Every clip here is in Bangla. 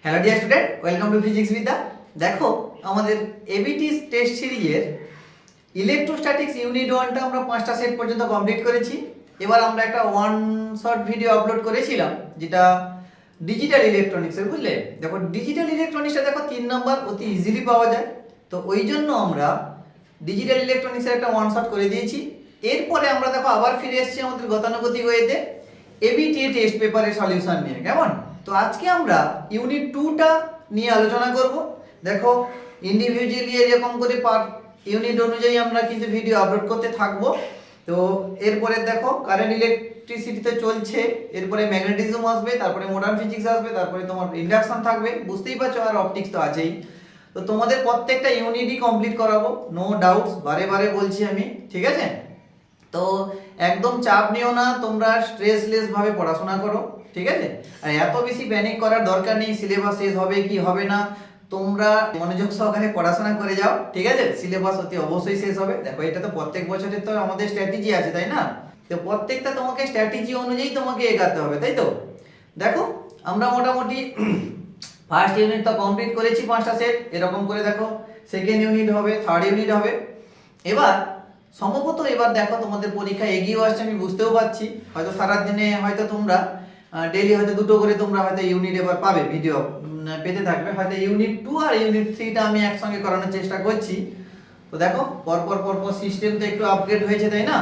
Hello dear student, welcome to physics বিদ্যা। দেখো আমাদের এবিটি টেস্ট সিরিজের ইলেকট্রোস্ট্যাটিক্স ইউনিট 1টা আমরা 5টা সেট পর্যন্ত কমপ্লিট করেছি। এবার আমরা একটা ওয়ান শর্ট ভিডিও আপলোড করেছিলাম যেটা ডিজিটাল ইলেকট্রনিক্সের, বুঝলে? দেখো ডিজিটাল ইলেকট্রনিক্সটা দেখো 3 নাম্বার অতি ইজিলি পাওয়া যায়, তো ওই জন্য আমরা ডিজিটাল ইলেকট্রনিক্সের একটা ওয়ান শট করে দিয়েছি। এরপরে আমরা দেখো আবার ফিরে এসেছি আমাদের গতানুগতিক ওয়েতে এবিটি টেস্ট পেপারের সলিউশন নিয়ে। কেমন? তো আজকে আমরা ইউনিট 2টা নিয়ে আলোচনা করব। দেখো ইন্ডিভিজুয়ালি এরকম করে পার ইউনিট অনুযায়ী আমরা কিন্তু ভিডিও আপলোড করতে থাকবো। তো এরপরে দেখো কারেন্ট ইলেকট্রিসিটিতে চলছে, এরপরে ম্যাগনেটিজম আসবে, তারপরে মডার্ন ফিজিক্স আসবে, তারপরে তোমার ইন্ডাকশন থাকবে, বুঝতেই পারছো, আর অপটিক্স তো আছেই। তো তোমাদের প্রত্যেকটা ইউনিটই কমপ্লিট করাবো, নো ডাউটস, বারে বারে বলছি আমি, ঠিক আছে? তো একদম চাপ নিও না, তোমরা স্ট্রেসলেস ভাবে পড়াশোনা করো, ঠিক আছে? আর এত বেশি প্যানিক করার দরকার নেই, সিলেবাস শেষ হবে কি হবে না, তোমরা মনোযোগ সহকারে পড়াশোনা করে যাও, ঠিক আছে? সিলেবাস অতি অবশ্যই শেষ হবে। দেখো এটা তো প্রত্যেক বছরের তো আমাদের স্ট্র্যাটেজি আছে, তাই না? তো প্রত্যেকটা তোমাকে স্ট্র্যাটেজি অনুযায়ী তোমাকে এগাতে হবে, তাই তো? দেখো আমরা মোটামুটি ফার্স্ট ইউনিট তো কমপ্লিট করেছি 5টা সেট, এরকম করে দেখো সেকেন্ড ইউনিট হবে, থার্ড ইউনিট হবে। এবার সম্ভবত এবার দেখো তোমাদের পরীক্ষা এগিয়েও আসছে, আমি বুঝতেও পারছি। হয়তো সারাদিনে হয়তো তোমরা ডেইলি হয়তো দুটো করে তোমরা হয়তো ইউনিট এবার পাবে, ভিডিও পেতে থাকবে। হয়তো ইউনিট 2 আর ইউনিট 3টা আমি একসঙ্গে করানোর চেষ্টা করছি। তো দেখো পরপর সিস্টেম তো একটু আপগ্রেড হয়েছে, তাই না?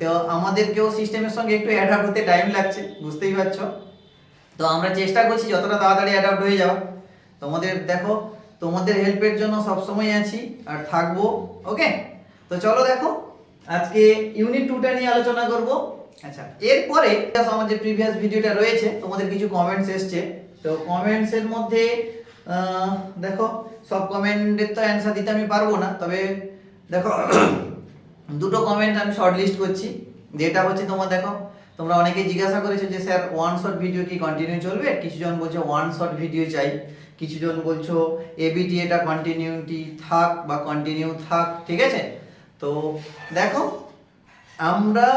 তো আমাদেরকেও সিস্টেমের সঙ্গে একটু অ্যাডাপ্ট হতে টাইম লাগছে, বুঝতেই পারছো। তো আমরা চেষ্টা করছি যতটা তাড়াতাড়ি অ্যাডাপ্ট হয়ে যাওয়া। তোমাদের দেখো তোমাদের হেল্পের জন্য সবসময় আছি আর থাকবো, ওকে? তো চলো দেখো আজকে ইউনিট 2টা নিয়ে আলোচনা করব। আচ্ছা, এরপরে আমার যে প্রিভিয়াস ভিডিওটা রয়েছে তোমাদের কিছু কমেন্টস এসছে, তো কমেন্টসের মধ্যে দেখো সব কমেন্টের তো অ্যান্সার দিতে আমি পারবো না, তবে দেখো দুটো কমেন্ট আমি শর্ট লিস্ট করছি। যেটা হচ্ছে তোমার দেখো তোমরা অনেকে জিজ্ঞাসা করেছো যে স্যার ওয়ান শট ভিডিও কি কন্টিনিউ চলবে? কিছুজন বলছো ওয়ান শট ভিডিও চাই, কিছুজন বলছো এবিটি এটা কন্টিনিউটি থাক বা কন্টিনিউ থাক, ঠিক আছে? তো দেখো আমরা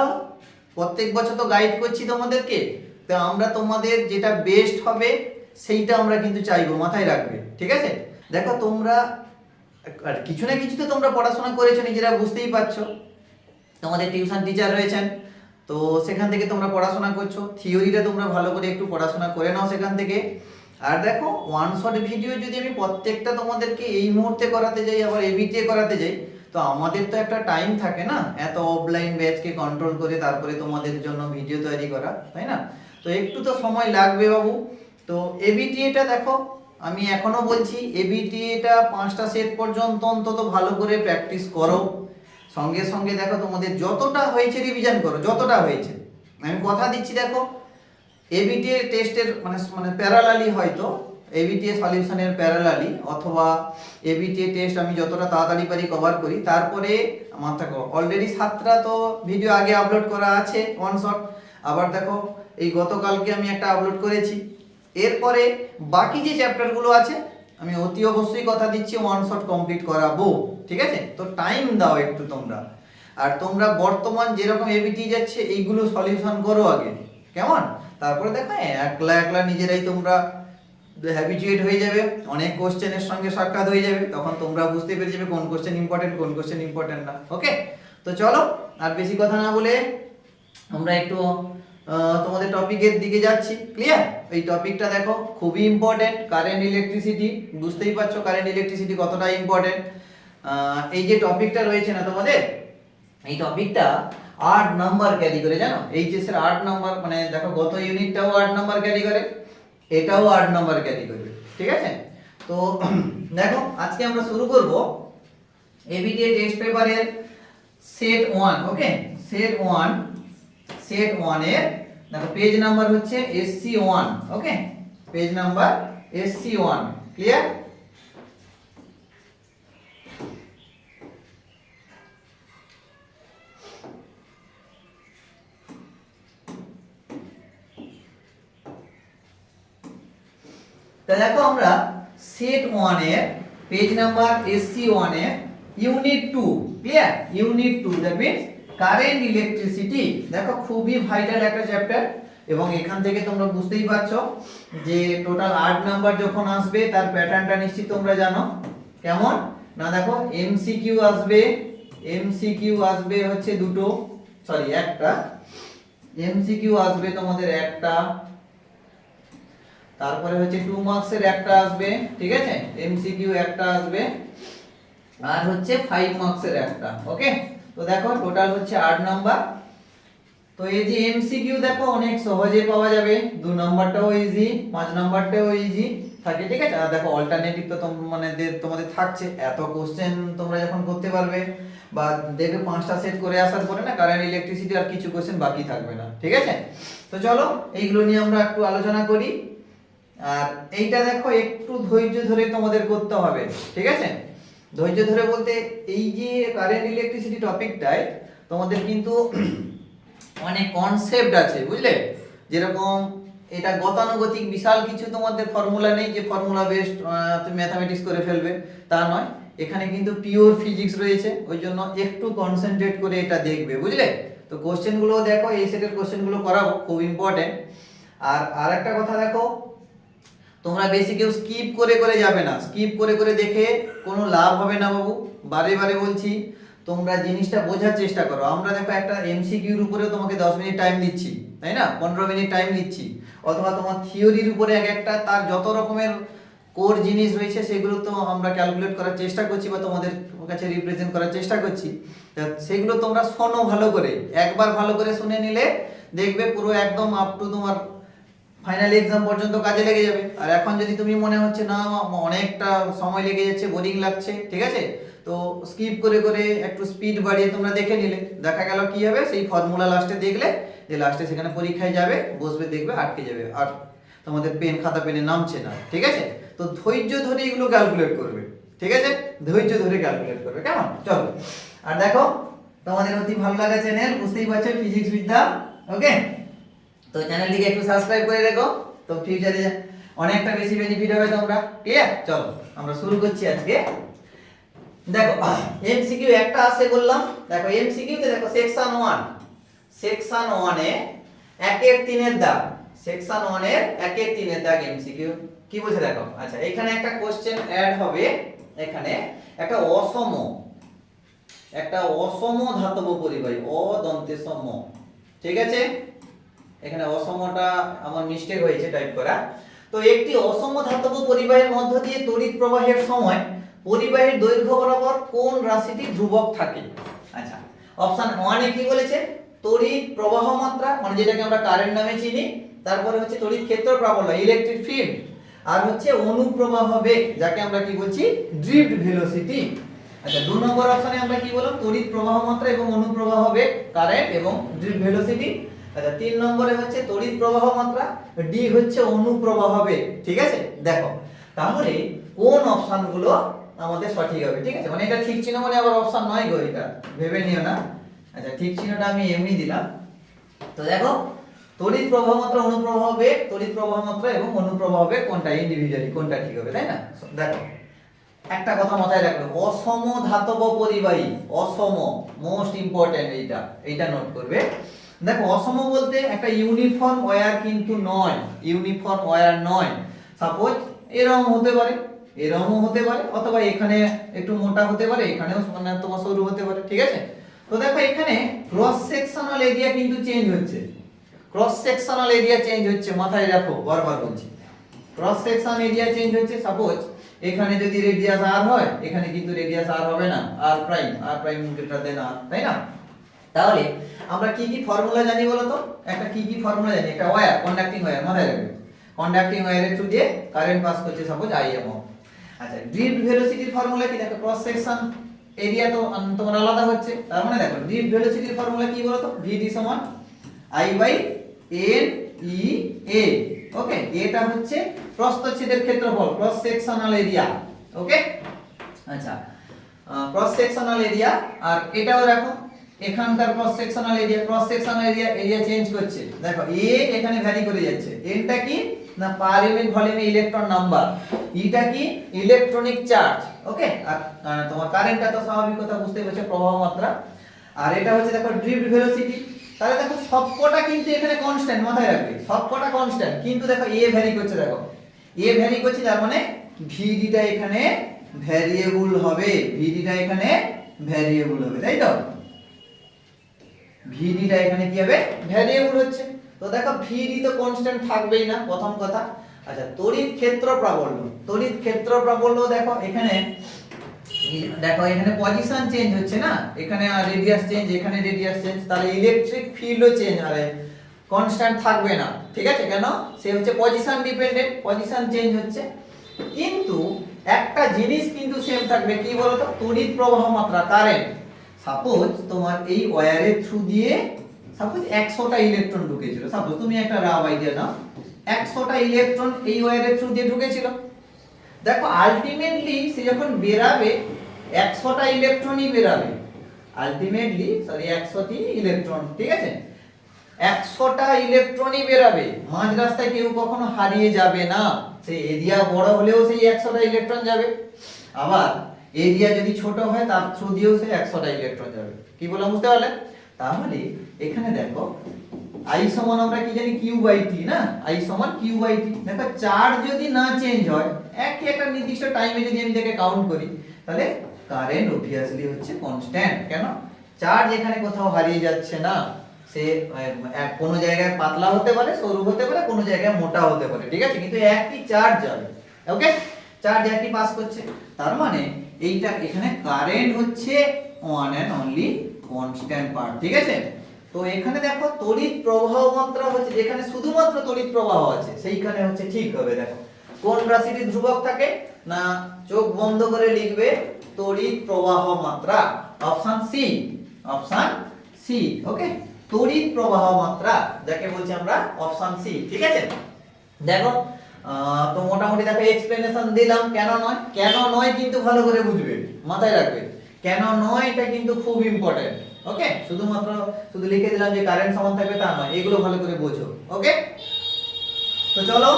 প্রত্যেক বছর তো গাইড করছি তোমাদেরকে, তো আমরা তোমাদের যেটা বেস্ট হবে সেইটা আমরা কিন্তু চাইবো, মাথায় রাখবে, ঠিক আছে? দেখো তোমরা আর কিছু না কিছু তো তোমরা পড়াশোনা করেছো, নিজেরা বুঝতেই পারছো। তোমাদের টিউশন টিচার রয়েছেন, তো সেখান থেকে তোমরা পড়াশোনা করছো, থিওরিটা তোমরা ভালো করে একটু পড়াশোনা করে নাও সেখান থেকে। আর দেখো ওয়ান শট ভিডিও যদি আমি প্রত্যেকটা তোমাদেরকে এই মুহূর্তে করাতে যাই, আবার এবিটিএ করাতে যাই, তো আমাদের তো একটা টাইম থাকে না, এত অফলাইন ব্যাচকে কন্ট্রোল করে তারপরে তোমাদের জন্য ভিডিও তৈরি করা, তাই না? তো একটু তো সময় লাগবে বাবু। তো এবিটিএটা দেখো আমি এখনো বলছি এবিটিএটা 5টা সেট পর্যন্ত অন্তত ভালো করে প্র্যাকটিস করো। সঙ্গে সঙ্গে দেখো তোমাদের যতটা হয়েছে রিভিশন করো, যতটা হয়েছে। আমি কথা দিচ্ছি দেখো এবিটিএ টেস্টের মানে প্যারালালি, হয়তো এবিটিএ সলিউশনের প্যারালালি অথবা এবিটিএ টেস্ট আমি যতটা তাড়াতাড়ি পারি কভার করি। তারপরে আমার দেখো অলরেডি 7টা তো ভিডিও আগে আপলোড করা আছে ওয়ান শট, আবার দেখো এই গতকালকে আমি একটা আপলোড করেছি। এরপরে বাকি যে চ্যাপ্টারগুলো আছে আমি অতি অবশ্যই কথা দিচ্ছি ওয়ান শট কমপ্লিট করাবো, ঠিক আছে? তো টাইম দাও একটু তোমরা। আর তোমরা বর্তমান যেরকম এবিটি যাচ্ছে এইগুলো সলিউশন করো আগে, কেমন? তারপরে দেখো একলা একলা নিজেরাই তোমরা হ্যাবিচুয়েট হয়ে যাবে, অনেক কোশ্চেনের সঙ্গে সাক্ষাৎ হয়ে যাবে, তখন তোমরা বুঝতে পেরে যাবে কোন কোশ্চেন ইম্পর্টেন্ট কোন কোশ্চেন ইম্পর্টেন্ট না, ওকে? তো চলো আর বেশি কথা না বলে আমরা একটু তোমাদের টপিকের দিকে যাচ্ছি। ক্লিয়ার? এই টপিকটা দেখো খুবই ইম্পর্টেন্ট, কারেন্ট ইলেকট্রিসিটি। বুঝতেই পারছো কারেন্ট ইলেকট্রিসিটি কতটা ইম্পর্টেন্ট। এই যে টপিকটা রয়েছে না তোমাদের, এই টপিকটা 8 নাম্বার ক্যারি করে, জানো? এইচএস এর 8 নাম্বার, মানে দেখো গত ইউনিটটাও 8 নাম্বার ক্যারি করে, এটাও 8 নাম্বার ক্যারি করবে, ঠিক আছে? তো দেখো আজকে আমরা শুরু করব এবিটিএ টেস্ট পেপারের সেট 1, ওকে? সেট 1 এর দেখো পেজ নাম্বার হচ্ছে SC1, ওকে? Page number SC1, clear? তো দেখো আমরা সেট 1 এর পেজ নাম্বার SC1 এর unit 2, clear? Unit 2 that means current electricity. দেখো খুবই ভাইটাল একটা চ্যাপ্টার, এবং এখান থেকে তোমরা বুঝতেই পারছো যে টোটাল 8 নাম্বার যখন আসবে তার প্যাটার্নটা নিশ্চিত তোমরা জানো কেমন না। দেখো এমসিকিউ আসবে হচ্ছে দুটো, সরি একটা। এমসিকিউ আসবে তোমাদের একটা, তারপরে হচ্ছে 2 মার্কসের একটা আসবে, ঠিক আছে, এমসিকিউ একটা আসবে, আর হচ্ছে 5 মার্কসের একটা। ওকে, তো দেখো টোটাল হচ্ছে 8 নাম্বার। তো এই যে এমসিকিউ দেখো অনেক সহজে পাওয়া যাবে, 2 নাম্বারটাও ইজি, 5 নাম্বারটাও ইজি থাকে, ঠিক আছে। আর দেখো অল্টারনেটিভ তো তোমাদের থাকছে, এত কোশ্চেন তোমরা যখন করতে পারবে বা দেখবে 5টা সেট করে আসার পরে না কারেন্ট ইলেকট্রিসিটি আর কিছু কোশ্চেন বাকি থাকবে না, ঠিক আছে। তো চলো এইগুলো নিয়ে আমরা একটু আলোচনা করি। আর এইটা দেখো একটু ধৈর্য ধরে তোমাদের করতে হবে, ঠিক আছে। ধৈর্য ধরে বলতে এই যে কারেন্ট ইলেকট্রিসিটি টপিকটায় তোমাদের কিন্তু অনেক কনসেপ্ট আছে, বুঝলে। যেরকম এটা গতানুগতিক বিশাল কিছু তোমাদের ফর্মুলা নেই যে ফর্মুলা বেসড তুমি ম্যাথমেটিক্স করে ফেলবে, তা নয়। এখানে কিন্তু পিওর ফিজিক্স রয়েছে, ওই জন্য একটু কনসেন্ট্রেট করে এটা দেখবে, বুঝলে। তো কোশ্চেনগুলো দেখো, এই সেটের কোশ্চেনগুলো করাবো, খুব ইম্পর্টেন্ট। আর আরেকটা কথা দেখো, তোমরা বেশি কেউ স্কিপ করে করে যাবে না, স্কিপ করে করে দেখে কোনো লাভ হবে না বাবু, বারে বারে বলছি। তোমরা জিনিসটা বোঝার চেষ্টা করো। আমরা দেখো একটা এমসিকিউর উপরে তোমাকে 10 মিনিট টাইম দিচ্ছি, তাই না, 15 মিনিট টাইম দিচ্ছি, অথবা তোমার থিওরির উপরে এক একটা তার যত রকমের কোর জিনিস রয়েছে সেগুলো তো আমরা ক্যালকুলেট করার চেষ্টা করছি বা তোমাদের কাছে রিপ্রেজেন্ট করার চেষ্টা করছি। সেগুলো তোমরা শোনো ভালো করে, একবার ভালো করে শুনে নিলে দেখবে পুরো একদম আপ টু তোমার ফাইনাল এক্সাম পর্যন্ত কাজে লেগে যাবে। আর এখন যদি তুমি মনে হচ্ছে না অনেকটা সময় লেগে যাচ্ছে, বোরিং লাগছে, ঠিক আছে, তো স্কিপ করে করে একটু স্পিড বাড়িয়ে তোমরা দেখে নিলে দেখা গেল কি হবে, সেই ফর্মুলা লাস্টে দেখলে যে লাস্টে সেখানে পরীক্ষায় যাবে, বসবে, দেখবে আটকে যাবে, আর তোমাদের পেন খাতা পেনে নামছে না, ঠিক আছে। তো ধৈর্য ধরে এগুলো ক্যালকুলেট করবে, ঠিক আছে, ধৈর্য ধরে ক্যালকুলেট করবে, কেমন। চলো, আর দেখো তোমাদের অতি ভালো লাগা চ্যানেল, বুঝতেই পারছো, ফিজিক্স বিদ্যা। ওকে, তো চ্যানেলটিকে একটু সাবস্ক্রাইব করে রেখো, তো ফিউচারে অনেকটা বেশি বেনিফিট হবে তোমরা, ক্লিয়ার। চলো আমরা শুরু করছি আজকে। দেখো এমসিকিউ একটা আছে বললাম, দেখো এমসিকিউ তে দেখো সেকশন 1 এ 1-3 এর দাগ, সেকশন 1 এর 1-3 এর দাগ এমসিকিউ কি বলছে দেখো। আচ্ছা, এখানে একটা কোশ্চেন অ্যাড হবে, এখানে একটা অসম ধাতব পরিবাহী, অদন্তে সম, ঠিক আছে। এখানে অসমটা আমার মিস্টেক হয়েছে টাইপ করা। তো একটি অসম ধাতব পরিবাহীর মধ্য দিয়ে তড়িৎ প্রবাহের সময় পরিবাহীর দৈর্ঘ্য বরাবর কোন রাশিটি ধ্রুবক থাকে। আচ্ছা, অপশন 1 এ কি বলেছে, তড়িৎ প্রবাহ মাত্রা, মানে যেটাকে আমরা কারেন্ট নামে চিনি, তারপরে হচ্ছে তড়িৎ ক্ষেত্র প্রাবল্য, ইলেকট্রিক ফিল্ড, আর হচ্ছে অনুপ্রবাহ বেগ, যাকে আমরা কি বলছি, ড্রিফট ভেলোসিটি। আচ্ছা, 2 নম্বর অপশনে আমরা কি বললাম, তড়িৎ প্রবাহ মাত্রা এবং অনুপ্রবাহ বেগ, কারেন্ট এবং ড্রিফট ভেলোসিটি। আচ্ছা, 3 নম্বরে হচ্ছে তড়িৎ প্রবাহ মাত্রা, ডি হচ্ছে অনুপ্রবাহ বেগ, ঠিক আছে। দেখো তাহলে কোন অপশনগুলো আমাদের সঠিক হবে, ঠিক আছে। মানে এটা ঠিক চিহ্ন মানে আবার অপশন নয় গো, এটা ভেবে নিও না। আচ্ছা, ঠিক চিহ্নটা আমি এমনি দিলাম। তো দেখো তড়িৎ প্রবাহ মাত্রা, অনুপ্রবাহ বেগ, তড়িৎ প্রবাহ মাত্রা এবং অনুপ্রবাহ বেগ কোনটা ইন্ডিভিজুয়ালি কোনটা ঠিক হবে, তাই না। দেখো একটা কথা মাথায় রাখবে, অসম ধাতব পরিবাহী, অসম মোস্ট ইম্পর্টেন্ট, এইটা নোট করবে। দেখো অসম বলতে একটা ইউনিফর্ম ওয়্যার কিন্তু নয়, ইউনিফর্ম ওয়্যার নয়। সাপোজ এরকম হতে পারে, এরকমও হতে পারে, অথবা এখানে একটু মোটা হতে পারে, এখানেও মানে তোমার সরু হতে পারে, ঠিক আছে। তো দেখো এখানে ক্রস সেকশনাল এরিয়া কিন্তু চেঞ্জ হচ্ছে, ক্রস সেকশনাল এরিয়া চেঞ্জ হচ্ছে, মাথায় রাখো, বারবার বলছি, ক্রস সেকশন এরিয়া চেঞ্জ হচ্ছে। সাপোজ এখানে যদি রেডিয়াস r হয়, এখানে কিন্তু রেডিয়াস r হবে না, r prime greater than r, তাই না। তাহলে আমরা কি কি ফর্মুলা জানি বলো তো, একটা কি কি ফর্মুলা জানি, একটা ওয়্যার, কন্ডাক্টিং ওয়্যার, মাথায় রাখবে, কন্ডাক্টিং ওয়্যারের থ্রু দিয়ে কারেন্ট পাস করছে, সাপোজ IMO। আচ্ছা, ড্রিফট ভেলোসিটির ফর্মুলা কি, দেখো ক্রস সেকশন এরিয়া তো তোমার আলাদা হচ্ছে, তার মানে দেখো ড্রিফট ভেলোসিটির ফর্মুলা কি বলো তো, VD সমান I/NEA। ওকে, এটা হচ্ছে প্রস্থচ্ছেদের ক্ষেত্রফল, ক্রস সেকশনাল এরিয়া। ওকে, আচ্ছা, ক্রস সেকশনাল এরিয়া, আর এটাও রাখো এখানকার ক্রস সেকশনাল এরিয়া চেঞ্জ করছে। দেখো এ এখানে ভ্যারি করে যাচ্ছে, এনটা কি না পার ইউনিট ভলিউমে ইলেকট্রন নাম্বার, ইটা কি ইলেকট্রনিক চার্জ। ওকে, আর তোমার কারেন্টটা তো স্বাভাবিক কথা বুঝতেই পারছো, প্রবাহ মাত্রা। আর এটা হচ্ছে দেখো ড্রিফট ভেলোসিটি, তাহলে দেখো সবকটা কিন্তু এখানে কনস্ট্যান্ট, মাথায় রাখবে সবকটা কনস্ট্যান্ট, কিন্তু দেখো এ ভ্যারি করছে, দেখো এ ভ্যারি করছে, তার মানে ভিডিটা এখানে ভ্যারিয়েবল হবে, ভিডিটা এখানে ভ্যারিয়েবল হবে, তাই তো ভিডিটা এখানে কি হবে ভ্যারিয়েবল হচ্ছে। তো দেখো ভিডি তো কনস্ট্যান্ট থাকবেই না প্রথম কথা। আচ্ছা তড়িৎ ক্ষেত্র প্রাবল্য, তড়িৎ ক্ষেত্র প্রাবল্য দেখো এখানে, দেখো এখানে পজিশন চেঞ্জ হচ্ছে না, এখানে রেডিয়াস চেঞ্জ, এখানে রেডিয়াস চেঞ্জ, তাহলে ইলেকট্রিক ফিল্ডও চেঞ্জ হবে, কনস্ট্যান্ট থাকবে না, ঠিক আছে, কেন সে হচ্ছে পজিশন ডিপেন্ডেন্ট, পজিশন চেঞ্জ হচ্ছে। কিন্তু একটা জিনিস কিন্তু সেম থাকবে, কি বলতো, তড়িৎ প্রবাহ মাত্রা, কারেন্ট। সাপোজ তোমার এই ওয়্যারের থ্রু দিয়ে সাপোজ 100টা ইলেকট্রন ঢুকেছিল, সাপোজ তুমি একটা রাফ আইডিয়া নাও, 100টা ইলেকট্রন এই ওয়্যারের থ্রু দিয়ে ঢুকেছিল। দেখো আলটিমেটলি সে যখন বেরাবে 100টা ইলেকট্রনই বেরাবে, আলটিমেটলি সরি 100টি ইলেকট্রন, ঠিক আছে, 100টা ইলেকট্রনই বেরাবে, মাঝ রাস্তায় কেউ কখনো হারিয়ে যাবে না, সেই এরিয়া বড় হলেও সেই 100টা ইলেকট্রন যাবে, আবার এরিয়া যদি ছোট হয় তার থ্রু দিয়েও সেই 100টা ইলেকট্রন যাবে। কি বললাম বুঝতে পারলে? তাহলে এখানে দেখো I সমান আমরা কি জানি Q/T না, I সমান Q/T। দেখো চার্জ যদি না চেঞ্জ হয়, একটা নির্দিষ্ট টাইমে যদি আমি এটাকে কাউন্ট করি, তাহলে কারেন্ট অবভিয়াসলি হচ্ছে কনস্ট্যান্ট, কেন চার্জ এখানে কোথাও হারিয়ে যাচ্ছে না, সে কোনো জায়গায় পাতলা হতে পারে, সরু হতে পারে, কোনো জায়গায় মোটা হতে পারে, ঠিক আছে, কিন্তু একই চার্জ যাবে, ওকে, চার্জ একই পাস করছে, তার মানে এইটা এখানে কারেন্ট হচ্ছে one and only constant part, ঠিক আছে। তো এখানে দেখো তড়িৎ প্রবাহ মাত্রা হচ্ছে, যেখানে শুধুমাত্র তড়িৎ প্রবাহ আছে সেইখানে হচ্ছে ঠিক হবে। দেখো কোন রাশিটি ধ্রুবক থাকে না, চোখ বন্ধ করে লিখবে তড়িৎ প্রবাহ মাত্রা, অপশন সি, অপশন সি, ওকে, তড়িৎ প্রবাহ মাত্রা যাকে বলছি আমরা অপশন সি, ঠিক আছে। দেখো তো মোটামুটি দেখো এক্সপ্লেনেশন দিলাম, কেন নয়, কেন নয় কিন্তু ভালো করে বুঝবে, মাথায় রাখবে, কেন নয় এটা কিন্তু খুব ইম্পর্টেন্ট, ওকে, শুধু লিখে দিলাম যে কারেন্ট সমান থাকবে তা নয়, এগুলো ভালো করে বোঝো, ওকে। তো চলো,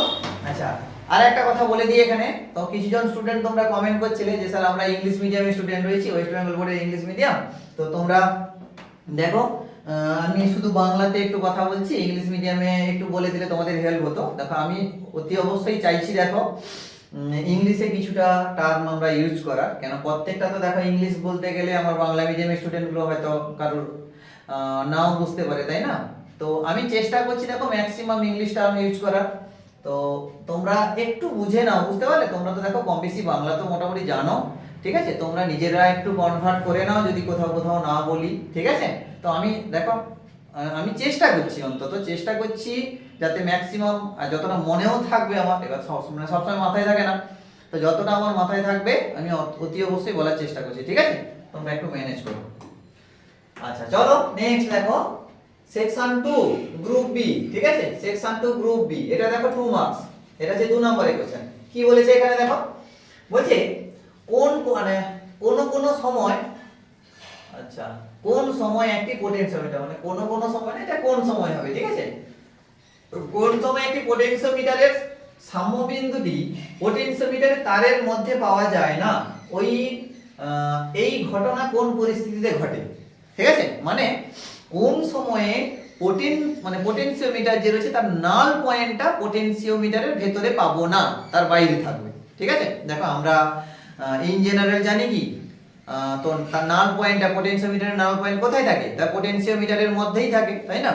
আচ্ছা আর একটা কথা বলে দিই এখানে, তো কিছুজন স্টুডেন্ট তোমরা কমেন্ট করছিলে যে স্যার আমরা ইংলিশ মিডিয়ামের স্টুডেন্ট রয়েছি, ওয়েস্ট বেঙ্গল বোর্ডের ইংলিশ মিডিয়াম, তো তোমরা দেখো আমি শুধু বাংলাতে একটু কথা বলছি, ইংলিশ মিডিয়ামে একটু বলে দিলে তোমাদের হেল্প হতো। দেখো আমি অতি অবশ্যই চাইছি দেখো ইংলিশে কিছুটা টার্ম আমরা ইউজ করা, কেন প্রত্যেকটা তো দেখো ইংলিশ বলতে গেলে আমার বাংলা মিডিয়ামের স্টুডেন্টগুলো হয়তো কারোর নাও বুঝতে পারে, তাই না, তো আমি চেষ্টা করছি দেখো ম্যাক্সিমাম ইংলিশ টার্ম ইউজ করার। তো তোমরা একটু বুঝে নাও, বুঝতে পারলে, তোমরা তো দেখো কম বেশি বাংলা তো মোটামুটি জানো, ঠিক আছে, তোমরা নিজেরা একটু কনভার্ট করে নাও যদি কোথাও কোথাও না বলি, ঠিক আছে। তো আমি দেখো আমি চেষ্টা করছি, অন্তত চেষ্টা করছি যাতে ম্যাক্সিমাম যতটা মনেও থাকবে আমার, এবার সবসময় মাথায় থাকে না, তো যতটা আমার মাথায় থাকবে আমি অতি অবশ্যই বলার চেষ্টা করছি, ঠিক আছে, তোমরা একটু ম্যানেজ করো। আচ্ছা চলো নেক্সট দেখো সেকশন 2 গ্রুপ বি, ঠিক আছে, সেকশন 2 গ্রুপ বি, এটা দেখো 2 মার্কস, এটা হচ্ছে 2 নম্বরের কোশ্চেন। কি বলেছে এখানে দেখো, বলছে কোন সময়, আচ্ছা কোন সময় একটি পোটেনশিওমিটার, মানে কোন সময় না, এটা কোন সময় হবে, ঠিক আছে, কোন সময় একটি পোটেনশিওমিটারের সাম্যবিন্দুটি পোটেনশিওমিটারের তারের মধ্যে পাওয়া যায় না, ওই এই ঘটনা কোন পরিস্থিতিতে ঘটে, ঠিক আছে, মানে কোন সময়ে পোটেনশিওমিটার যে রয়েছে তার নাল পয়েন্টটা পোটেনশিওমিটারের ভেতরে পাবো না, তার বাইরে থাকবে, ঠিক আছে। দেখো আমরা ইন জেনারেল জানি কি, তো তার নাল পয়েন্টটা, পোটেনশিওমিটারের নাল পয়েন্ট কোথায় থাকে, তার পোটেনশিওমিটারের মধ্যেই থাকে, তাই না,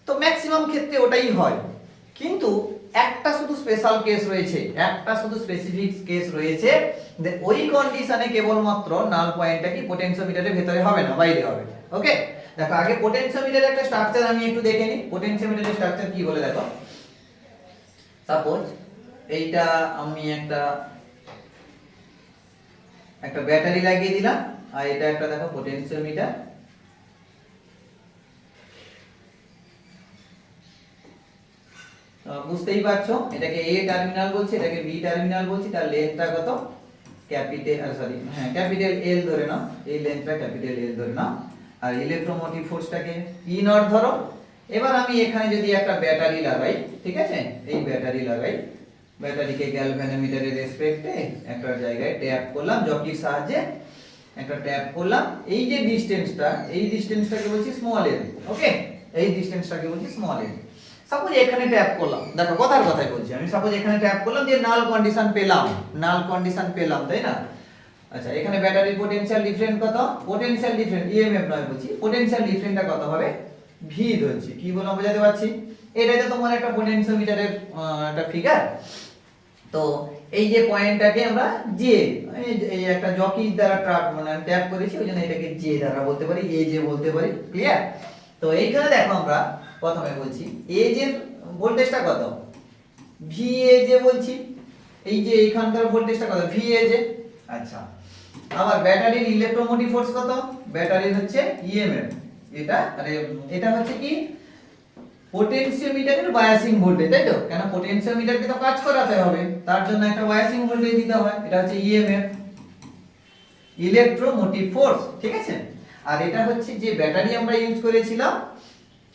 তো ম্যাক্সিমাম ক্ষেত্রে ওটাই হয়, কিন্তু একটা শুধু স্পেশাল কেস রয়েছে, একটা শুধু স্পেসিফিক কেস রয়েছে, যে ওই কন্ডিশনে কেবলমাত্র নাল পয়েন্টটা কি পোটেনশিওমিটারের ভেতরে হবে না, বাইরে হবে, ওকে। দেখো আগে পোটেনশিওমিটারের একটা স্ট্রাকচার আমি একটু দেখে নিই, পোটেনশিওমিটারের স্ট্রাকচার কি বলে দেখো, সাপোজ এইটা আমি একটা ব্যাটারি লাগিয়ে দিলাম, আর এটা একটা দেখো পোটেনশিওমিটার, বুঝতেই পারছো এটাকে এ টার্মিনাল বলছি, এটাকে বি টার্মিনাল বলছি, তার লেন্থটা কত, ক্যাপিটাল এল ধরে নাও, এই লেন্থটা ক্যাপিটাল এল ধরে নাও, আর ইলেকট্রোমোটিভ ফোর্সটাকে ই নট ধরো। এবার আমি এখানে যদি একটা ব্যাটারি লাগাই, ঠিক আছে, এই ব্যাটারি লাগাই, ব্যাটারিকে গ্যালভানোমিটারের রেসপেক্টে একটা জায়গায় ট্যাপ করলাম, জকির সাহায্যে একটা ট্যাপ করলাম, এই যে ডিসটেন্সটা, এই ডিসটেন্সটাকে বলছি স্মল এল, ওকে, এই ডিসটেন্সটাকে বলছি স্মল এল। সাপোজ এখানে ট্যাপ করলাম, দেখো কথার কথাই বলছি আমি, সাপোজ এখানে ট্যাপ করলাম যে নাল কন্ডিশন পেলাম, নাল কন্ডিশন পেলাম, তাই না? আচ্ছা, এখানে ব্যাটারির পোটেনশিয়াল ডিফারেন্স কত? পোটেনশিয়াল ডিফারেন্স ইএমএফ নয় বলছি, পোটেনশিয়াল ডিফারেন্সটা কত হবে? ভি ধরছি। কি বলে বোঝাতে পারছি? এটাই তো তোমার একটা পোটেনশিওমিটারের একটা ফিগার। তো এই যে পয়েন্টটাকে আমরা জে, এই একটা জকি দ্বারা ট্র্যাক মানে ট্যাপ করেছি, ওই জন্য এটাকে জে দ্বারা বলতে পারি, এ জে বলতে পারি। ক্লিয়ার? তো এইখানে দেখো আমরা প্রথমে বলছি এ জে ভোল্টেজটা কত? ভি এ জে বলছি। এই যে এইখানকার ভোল্টেজটা কত? V A J. আচ্ছা, আবার ব্যাটারির ইলেকট্রোমোটিভ ফোর্স কত? ব্যাটারির হচ্ছে ইএমএফ, এটা আরে এটা হচ্ছে কি পোটেনশিওমিটারের বায়াসিং ভোল্টেজ, তাই তো? কেন পোটেনশিওমিটারকে তো কাজ করাতে হবে, তার জন্য একটা বায়াসিং ভোল্টেজ দিতে হয়। এটা হচ্ছে ইএমএফ, ইলেকট্রোমোটিভ ফোর্স, ঠিক আছে? আর এটা হচ্ছে যে ব্যাটারি আমরা ইউজ করেছিলাম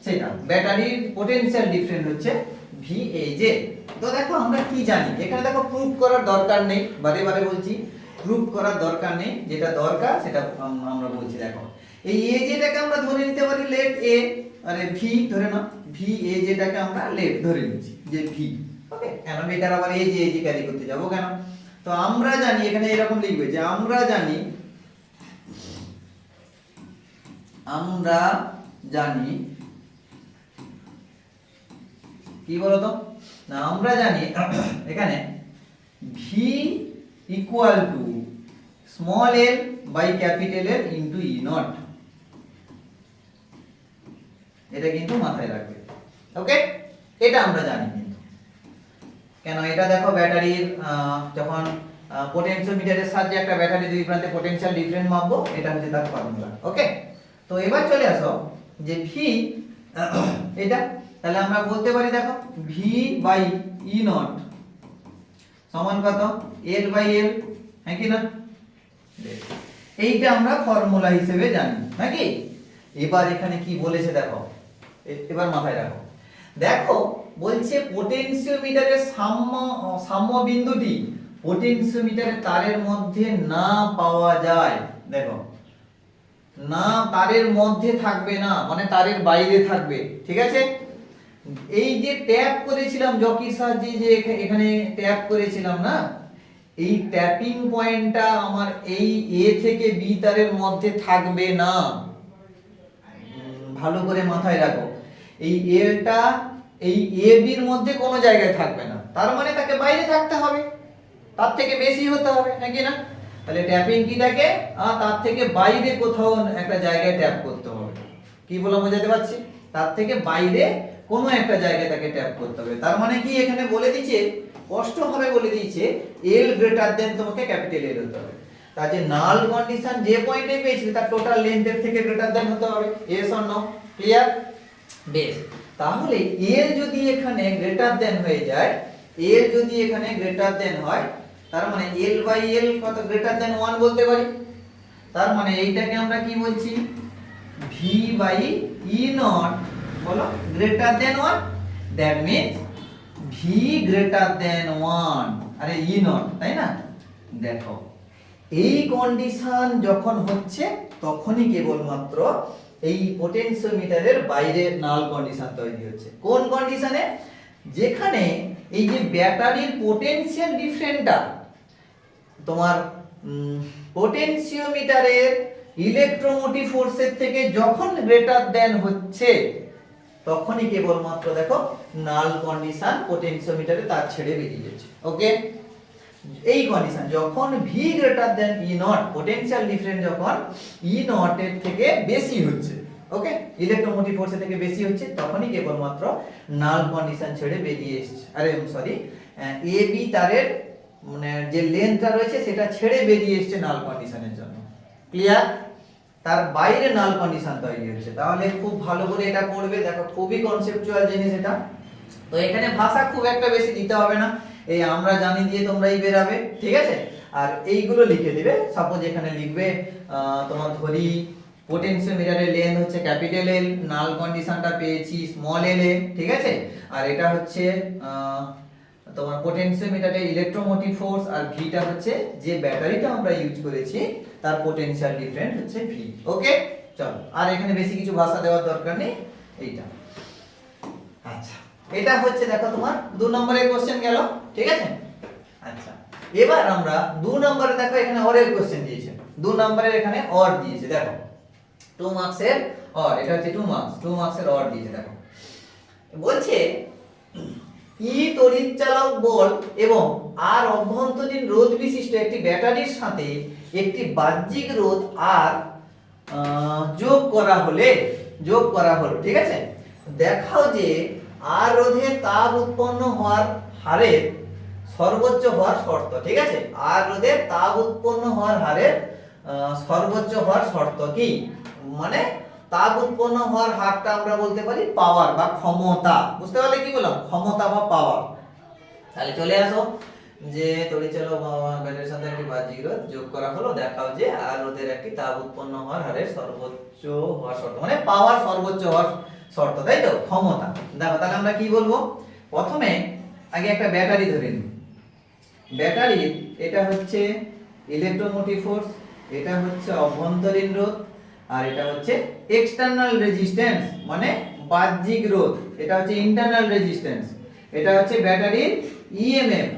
সেটা, ব্যাটারির পোটেনশিয়াল ডিফারেন্স হচ্ছে ভিএজে। তো দেখো আমরা কি জানি, এখানে দেখো প্রুফ করার দরকার নেই, বারে বারে বলছি প্রুফ করার দরকার নেই, যেটা দরকার সেটা আমরা বলছি। দেখো এই এ যেটাকে আমরা ধরে নিতে পারি লেট এ, আরে ভি ধরে নাও, ভি এ যেটাকে আমরা লেট ধরে নিচ্ছি যে ভি। ওকে, কেন বেটার আবার এ যে ক্যারি করতে যাব কেন? তো আমরা জানি এখানে এরকম লিখবে যে আমরা জানি কি বলতো না, আমরা জানি এখানে V equal to small l by capital L into e naught. এটা কিন্তু মাথায় রাখবে। ওকে, এটা আমরা জানি কিন্তু কেন, এটা দেখো ব্যাটারির যখন পোটেনশিওমিটারের সাহায্যে একটা ব্যাটারি দুই প্রান্তে পোটেনশিয়াল ডিফারেন্স মাপবো, এটা হচ্ছে তার ফর্মুলা। ওকে, তো এবার চলে আসো যে ভি এটা, তাহলে আমরা বলতে পারি দেখো ভি বাই ই নট সমান কত? এল বাই এল, হ্যাঁ কি না? এইটা আমরা ফর্মুলা হিসেবে জানি নাকি? এবার এখানে কি বলেছে দেখো, এবার মাথায় রাখো। দেখো বলছে পোটেনশিওমিটারের সাম্য বিন্দুটি পোটেনশিওমিটারের তারের মধ্যে না পাওয়া যায়। দেখো না, তারের মধ্যে থাকবে না, মানে তারের বাইরে থাকবে, ঠিক আছে? এই যে ট্যাপ করেছিলাম জকির সাহায্যে, যে এখানে ট্যাপ করেছিলাম না, এই ট্যাপিং পয়েন্টটা আমার এই এ থেকে বি তারের মধ্যে থাকবে না। ভালো করে মাথায় রাখো, এই এলটা এই এ বির মধ্যে কোনো জায়গায় থাকবে না, তার মানে তাকে বাইরে থাকতে হবে, তার থেকে বেশি হতে হবে, নাকি না? তাহলে ট্যাপিং কি থাকে, তার থেকে বাইরে কোথাও একটা জায়গায় ট্যাপ করতে হবে। কি বলে বোঝাতে পারছি? তার থেকে বাইরে কোনো একটা জায়গায় তাকে ট্যাপ করতে হবে। তার মানে কি এখানে বলে দিয়েছে, স্পষ্ট ভাবে বলে দিয়েছে এল গ্রেটার দেন তোমাকে ক্যাপিটাল এল হতে হবে। তার যে নাল কন্ডিশন যে পয়েন্টে পেয়েছি তার টোটাল লেন্থের থেকে গ্রেটার দেন হতে হবে। Yes or no? ক্লিয়ার? বেশ, তাহলে এল যদি এখানে গ্রেটার দেন হয়ে যায়, এল যদি এখানে গ্রেটার দেন হয়, তার মানে এল বাই এল কত? গ্রেটার দেন 1 বলতে পারি। তার মানে এইটাকে আমরা কি বলছি? ভি বাই ই নট বলো greater than 1, that means V greater than 1 আরে ই নট, তাই না? দেখো এই কন্ডিশন যখন হচ্ছে তখনই কেবলমাত্র এই পোটেনশিওমিটারের বাইরে নাল কন্ডিশন তৈরি হচ্ছে। কোন কন্ডিশনে? যেখানে এই যে ব্যাটারির পোটেনশিয়াল ডিফারেন্সটা তোমার পোটেনশিওমিটারের ইলেকট্রোমোটিভ ফোর্সের থেকে যখন গ্রেটার দেন হচ্ছে, তখনই কেবলমাত্র দেখো নাল কন্ডিশন পোটেনশিওমিটারে তার ছেড়ে বেরিয়ে যাচ্ছে। ওকে, এই কন্ডিশন যখন V greater than E not, potential difference যখন ই নট এর থেকে বেশি হচ্ছে, ওকে, ইলেকট্রোমোটিভ ফোর্সের থেকে বেশি হচ্ছে, তখনই কেবলমাত্র নাল কন্ডিশন ছেড়ে বেরিয়ে এসছে। আরে সরি, এ বি তারের মানে যে লেন্থটা রয়েছে সেটা ছেড়ে বেরিয়ে এসছে নাল কন্ডিশনের জন্য। ক্লিয়ার? তার বাইরে নাল কন্ডিশন তৈরি হচ্ছে। তাহলে খুব ভালো করে এটা পড়বে, দেখো খুবই কনসেপচুয়াল জিনিস এটা। তো এখানে ভাষা খুব একটা বেশি দিতে হবে না, এই আমরা জানি দিয়ে তোমরাই বেরাবে, ঠিক আছে? আর এইগুলো লিখে দিবে। সাপোজ এখানে লিখবে তোমার ধরি পোটেনশিওমিটারের লেন্থ হচ্ছে ক্যাপিটাল এল, নাল কন্ডিশনটা পেয়েছি স্মল এল এ, ঠিক আছে? আর এটা হচ্ছে তোমার পোটেনশিওমিটারের ইলেকট্রোমোটিভ ফোর্স, আর ভিটা হচ্ছে যে ব্যাটারিটা আমরা ইউজ করেছি তার পোটেনশিয়াল ডিফারেন্স হচ্ছে ভি। ওকে, চলো আর এখানে বেশি কিছু ভাষা দেওয়ার দরকার নেই, এইটা। আচ্ছা, এটা হচ্ছে দেখো তোমার 2 নম্বরের কোশ্চেন গেল, ঠিক আছে। আচ্ছা, এবার আমরা 2 নম্বরে দেখো এখানে অরের কোশ্চেন দিয়েছে, 2 নম্বরের এখানে অর দিয়েছে, দেখো 2 মার্কসের অর, এটা হচ্ছে 2 মার্কসের অর দিয়েছে। দেখো বলছে ই তড়িৎচালক বল এবং আর অভ্যন্তরীণ রোধ বিশিষ্ট একটি ব্যাটারির সাথে একটি বাহ্যিক রোধ আর যোগ করা হলো, ঠিক আছে। দেখাও যে আর রোধে তাপ উৎপন্ন হওয়ার হারের সর্বোচ্চ হওয়ার শর্ত, ঠিক আছে। আর রোধে তাপ উৎপন্ন হওয়ার হারের সর্বোচ্চ হওয়ার শর্ত কি, মানে তাপ উৎপন্ন হওয়ার হারটা আমরা বলতে পারি পাওয়ার বা ক্ষমতা। বুঝতে পারলে কি বললাম, ক্ষমতা বা পাওয়ার। তাহলে চলে আসো যে তড়িৎচালক ব্যাটারির সাথে একটি বাহ্যিক রোধ যোগ করা হলো, দেখাও যে আর রোধের একটি তাপ উৎপন্ন হওয়ার হারের সর্বোচ্চ হওয়ার শর্ত, মানে পাওয়ার সর্বোচ্চ হওয়ার শর্ত, তাই তো, ক্ষমতা। দেখো তাহলে আমরা কি বলবো, প্রথমে আগে একটা ব্যাটারি ধরে নিই। ব্যাটারি এটা হচ্ছে ইলেকট্রোমোটিভ ফোর্স, এটা হচ্ছে অভ্যন্তরীণ রোধ, আর এটা হচ্ছে এক্সটার্নাল রেজিস্ট্যান্স মানে বাহ্যিক রোধ, এটা হচ্ছে ইন্টারনাল রেজিস্ট্যান্স। এটা হচ্ছে ব্যাটারির ইএমএফ,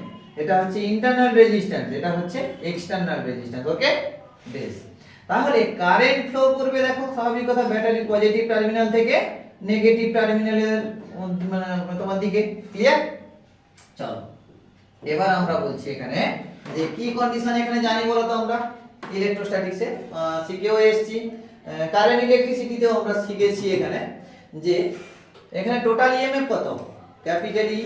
এটা হচ্ছে ইন্টারনাল রেজিস্ট্যান্স, এটা হচ্ছে এক্সটার্নাল রেজিস্ট্যান্স। ওকে, বেশ। তাহলে কারেন্ট ফ্লো করবে, দেখো স্বাভাবিক কথা, ব্যাটারির পজিটিভ টার্মিনাল থেকে নেগেটিভ টার্মিনালের তোমার দিকে, ক্লিয়ার। চলো এবার আমরা বলছি এখানে যে কি কন্ডিশন এখানে জানি বলো তো, আমরা ইলেকট্রোস্ট্যাটিক্সে শিখেও এসেছি, কারেন্ট ইলেকট্রিসিটিতেও আমরা শিখেছি এখানে, যে এখানে টোটাল ইএমএফ কত, ক্যাপিটাল ই,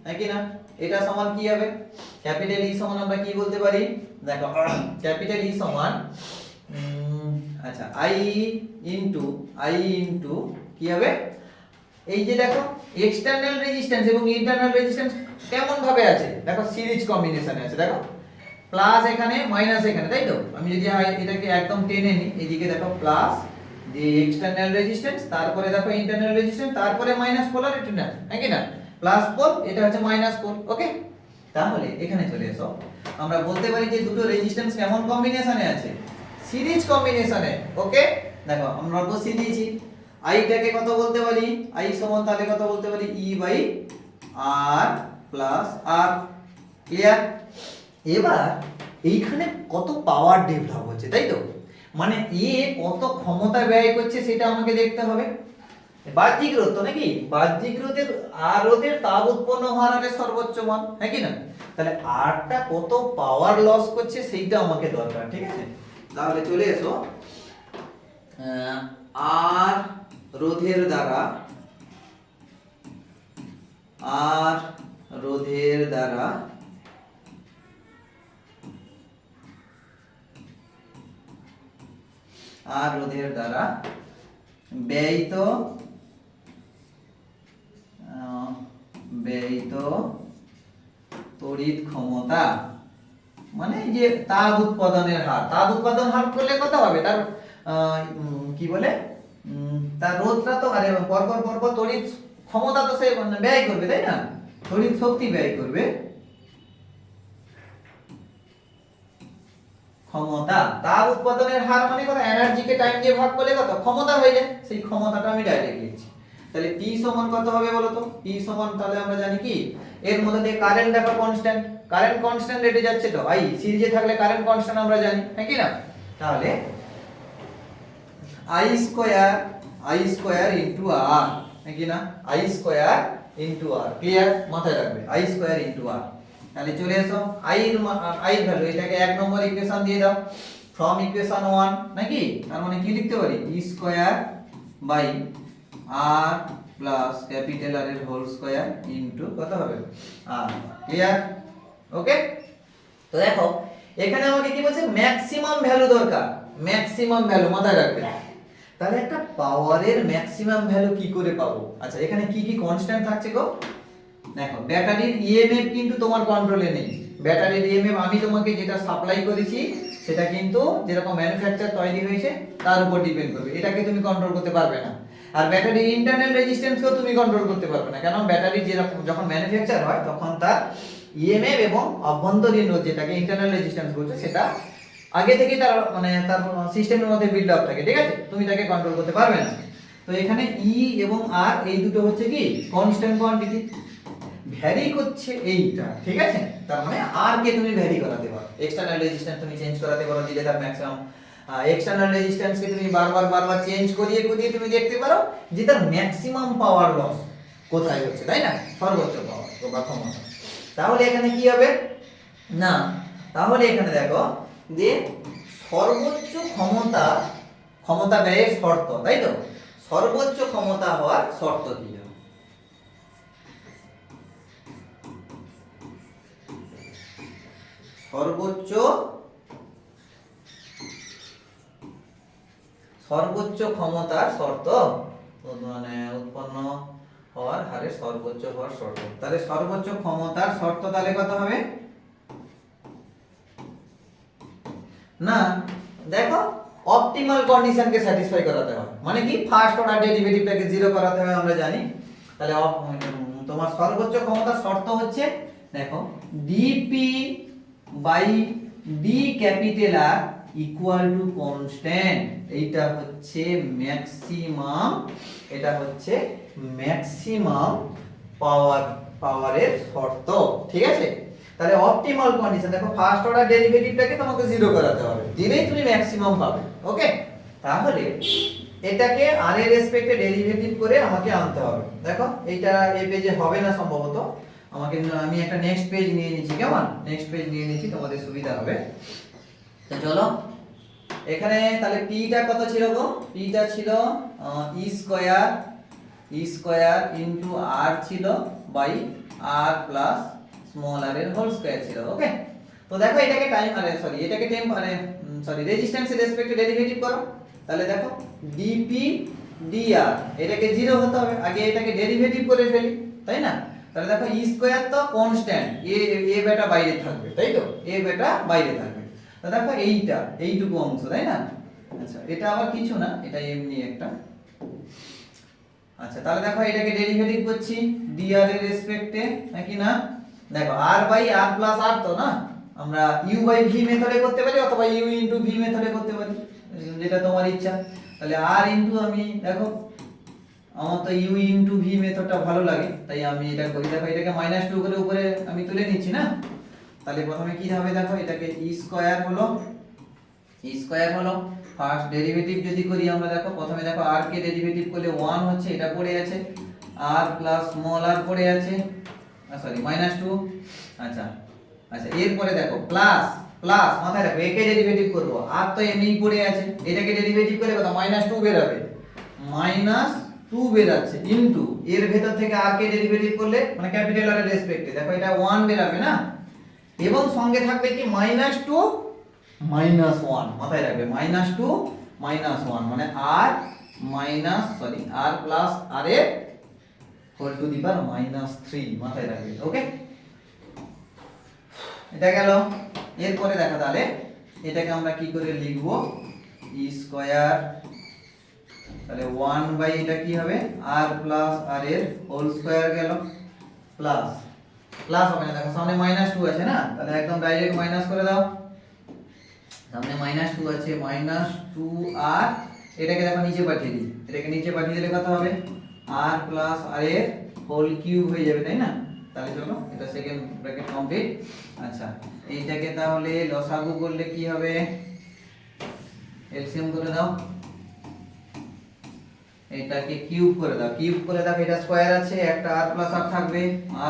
নাকি না, এটা সমান কি হবে, ক্যাপিটাল ই সমান আমরা কি বলতে পারি, দেখো ক্যাপিটাল ই সমান আচ্ছা আই ইনটু কি হবে, এই যে দেখো এক্সটার্নাল রেজিস্ট্যান্স এবং ইন্টারনাল রেজিস্ট্যান্স কেমন ভাবে আছে, দেখো সিরিজ কম্বিনেশনে আছে, দেখো প্লাস এখানে মাইনাস এখানে, তাই তো। আমি যদি এটাকে একদম টেনে নিই, এইদিকে দেখো প্লাস যে এক্সটার্নাল রেজিস্ট্যান্স, তারপরে দেখো ইন্টারনাল রেজিস্ট্যান্স, তারপরে মাইনাস পোলারিটি, না নাকি না, প্লাস পোল, এটা হচ্ছে মাইনাস পোল। ওকে, তাহলে এখানে চলে এসো, আমরা বলতে পারি যে দুটো রেজিস্ট্যান্স কেমন কম্বিনেশনে আছে, সিরিজ কম্বিনেশনে। ওকে, দেখো আমরা বসিয়ে দিয়েছি, আইটাকে কত বলতে পারি, আই সমান তাহলে কত বলতে পারি, E by R plus R, clear. এবার এইখানে কত পাওয়ার ডেভেলপ হচ্ছে, তাই তো, মানে এ কত ক্ষমতা ব্যয় করছে সেটা আমাকে দেখতে হবে। বাহ্যিক রোধ তো নাকি, বাহ্যিক রোধের আর রোধের তাপ উৎপন্ন হওয়ার হারের সর্বোচ্চ মান, হ্যাঁ কি না, তাহলে আরটা কত পাওয়ার লস করছে সেইটা আমাকে দরকার, ঠিক আছে। তাহলে চলে এসো, আর রোধের দ্বারা ব্যয়িত তড়িৎ ক্ষমতা, মানে যে তাপ উৎপাদনের হার, তাপ উৎপাদন হার করলে কত হবে, তার কি বলে, তার রোধটা তো আরে পরপর তড়িৎ ক্ষমতা তো সে ব্যয় করবে, তাই না, তড়িৎ শক্তি ব্যয় করবে, ক্ষমতা। তাপ উৎপাদনের হার মানে কত, এনার্জিকে টাইম দিয়ে ভাগ করলে কত, ক্ষমতা হয়ে যায়, সেই ক্ষমতাটা আমি ডাইরেক্ট লিখছি। তাহলে P সমান কত হবে বলো তো, P সমান তাহলে আমরা জানি কি, এর মধ্যে দিয়ে কারেন্ট দেখো কনস্ট্যান্ট, কারেন্ট কনস্ট্যান্ট রেটে যাচ্ছে তো, আই সিরিজে থাকলে কারেন্ট কনস্ট্যান্ট আমরা জানি, হ্যাঁ কি না, তাহলে I স্কয়ার ইনটু আর, হ্যাঁ কি না, I square into R, clear, মাথায় রাখবে, I স্কয়ার ইনটু আর। তাহলে চলে এসো, I এর ভ্যালু, এটাকে 1 নম্বর ইকুয়েশন দিয়ে দাও, ফ্রম ইকুয়েশন 1, নাকি, তার মানে কি লিখতে পারি, E square by R plus capital R এর হোল স্কয়ার ইনটু কত হবে আর, ক্লিয়ার। ওকে, তো দেখো এখানে আমাকে কি বলছে, ম্যাক্সিমাম ভ্যালু দরকার, ম্যাক্সিমাম ভ্যালু মাথায় রাখবে। তাহলে একটা পাওয়ারের ম্যাক্সিমাম ভ্যালু কি করে পাবো, আচ্ছা এখানে কি কি কনস্ট্যান্ট থাকছে গো, দেখো ব্যাটারির ইএমএফ কিন্তু তোমার কন্ট্রোলে নেই, ব্যাটারির ইএমএফ আমি তোমাকে যেটা সাপ্লাই করেছি সেটা কিন্তু যেরকম ম্যানুফ্যাকচার তৈরি হয়েছে তার উপর ডিপেন্ড করবে, এটাকে তুমি কন্ট্রোল করতে পারবে না। আর ব্যাটারির ইন্টারনাল রেজিস্ট্যান্সকেও তুমি কন্ট্রোল করতে পারবে না, কারণ ব্যাটারি যখন ম্যানুফ্যাকচার হয় তখন তার ইএমএফ এবং অভ্যন্তরীণ রোধ যেটাকে ইন্টারনাল রেজিস্ট্যান্স বলছে সেটা আগে থেকেই তার মানে তার সিস্টেমের মধ্যে বিল্ড আপ থাকে, ঠিক আছে, তুমি তাকে কন্ট্রোল করতে পারবে না। তো তো এখানে ই এবং আর এই দুটো হচ্ছে কি কনস্ট্যান্ট কোয়ান্টিটি, ভ্যারি করছে এইটা, ঠিক আছে। তার মানে আর কে তুমি ভ্যারি করাতে পারো, এক্সটার্নাল রেজিস্ট্যান্স তুমি চেঞ্জ করাতে পারো, দিলে তার ম্যাক্সিমাম এক্সটার্নাল রেজিস্ট্যান্স কে তুমি বারবার চেঞ্জ করিয়ে তুমি দেখতে পারো যে তার ম্যাক্সিমাম পাওয়ার লস কোথায় হচ্ছে, তাই না, সর্বোচ্চ পাওয়ার বা ক্ষমতা। তাহলে এখানে কি হবে না, তাহলে এখানে দেখো যে সর্বোচ্চ ক্ষমতা ব্যয়ের শর্ত, তাই তো, সর্বোচ্চ ক্ষমতা হওয়ার শর্ত কি হবে? সর্বোচ্চ ক্ষমতার শর্ত মানে উৎপন্ন হওয়ার হারের সর্বোচ্চ হওয়ার শর্ত। তাহলে সর্বোচ্চ ক্ষমতার শর্ত তাহলে কত হবে না, দেখো অপটিমাল কন্ডিশনকে স্যাটিসফাই করাতে হবে, মানে কি ফার্স্ট অর্ডার ডেরিভেটিভটাকে জিরো করাতে হবে আমরা জানি। তাহলে তোমার সর্বোচ্চ ক্ষমতার শর্ত হচ্ছে দেখো DP by D capital R equal to constant, এইটা হচ্ছে ম্যাক্সিমাম, এটা হচ্ছে ম্যাক্সিমাম পাওয়ারের শর্ত, ঠিক আছে। তাহলে অপটিমাল কন্ডিশন দেখো ফার্স্ট অর্ডার ডেরিভেটিভটাকে তোমাকে জিরো করাতে হবে, দিলেই তুমি ম্যাক্সিমাম পাবে, ওকে। তাহলে এটাকে আর এর রেসপেক্টে ডেরিভেটিভ করে আমাকে আনতে হবে। দেখো এইটা এই পেজে হবে না সম্ভবত, আমি একটা নেক্সট পেজ নিয়ে নিচ্ছি, কেমন, নেক্সট পেজ নিয়ে নিচ্ছি, তোমাদের সুবিধা হবে। তো চলো এখানে তাহলে পিটা কত ছিল গো, পিটা ছিল ই স্কয়ার ইনটু আর ছিল বাই আর প্লাস স্মল আর এর হোল স্কয়ার ছিল, ওকে। তো দেখো এটাকে টাইম এটাকে রেজিস্ট্যান্সের রেসপেক্টে ডেরিভেটিভ করো, তাহলে দেখো ডিপি ডিআর এটাকে জিরো হতে হবে, আগে এটাকে ডেরিভেটিভ করে ফেলি, তাই না। তাহলে দেখো ই স্কয়ার তো কনস্ট্যান্ট, এ বেটা বাইরে থাকবে, তাই তো, এ বেটা বাইরে থাকবে। তো দেখো এইটুকু অংশ, তাই না। আচ্ছা এটা আবার কিছু না, এটা এমনি একটা। আচ্ছা তাহলে দেখো এটাকে ডেরিভেটিভ করছি dr এর রেসপেক্টে, নাকি না, দেখো r by r plus r তো না, আমরা u বাই v মেথডে করতে পারি অথবা u ইনটু v মেথডে করতে পারি, যেটা তোমার ইচ্ছা। তাহলে r ইনটু আমি দেখো আমার তো u ইনটু v মেথডটা ভালো লাগে, তাই আমি এটা করি। দেখো এটাকে -2 করে উপরে আমি তুলে নিচ্ছি না, তাহলে প্রথমে কি হবে দেখো এটাকে ই স্কয়ার হলো ফার্স্ট ডেরিভেটিভ যদি করি আমরা, দেখো প্রথমে দেখো r কে ডেরিভেটিভ করলে 1 হচ্ছে, এটা পড়ে আছে, r প্লাস স্মল r পড়ে আছে, -2। আচ্ছা এরপরে দেখো প্লাস মাথায় রাখো, একে ডেরিভেটিভ করব, r তো এমনিই পড়ে আছে, এটাকে ডেরিভেটিভ করলে কত -2 বের হবে, -2 বের আছে, ইনটু এর ভেতর থেকে r কে ডেরিভেটিভ করলে মানে ক্যাপিটাল r এর রেসপেক্টে দেখো এটা 1 বের হবে না, এবং সঙ্গে থাকবে কি -2 -1, মাথায় রাখবে -2 -1 মানে r প্লাস r এর হোল টু দি পাওয়ার -3, মাথায় রাখবে, ওকে। এটা গেল। এরপরে দেখো তাহলে এটাকে আমরা কি করে লিখব, ই স্কয়ার, তাহলে 1 বাই এটা কি হবে r প্লাস r এর হোল স্কয়ার গেল, প্লাস হবে না, দেখো সামনে -2 আছে না, তাহলে একদম ডাইরেক্ট মাইনাস করে দাও, সামনে -2 আছে, -2r, এটাকে দেখো নিচে পাঠিয়ে দিই, এটাকে নিচে পাঠিয়ে দিলে কত হবে r প্লাস r এর হোল কিউব হয়ে যাবে, তাই না। তাহলে চলো এটা সেকেন্ড ব্র্যাকেট কমপ্লিট। আচ্ছা এইটাকে তাহলে লসাগু করলে কি হবে, এলসিএম করে দাও, এটাকে কিউব করে দাও, এটা স্কয়ার আছে, একটা r প্লাস r থাকবে,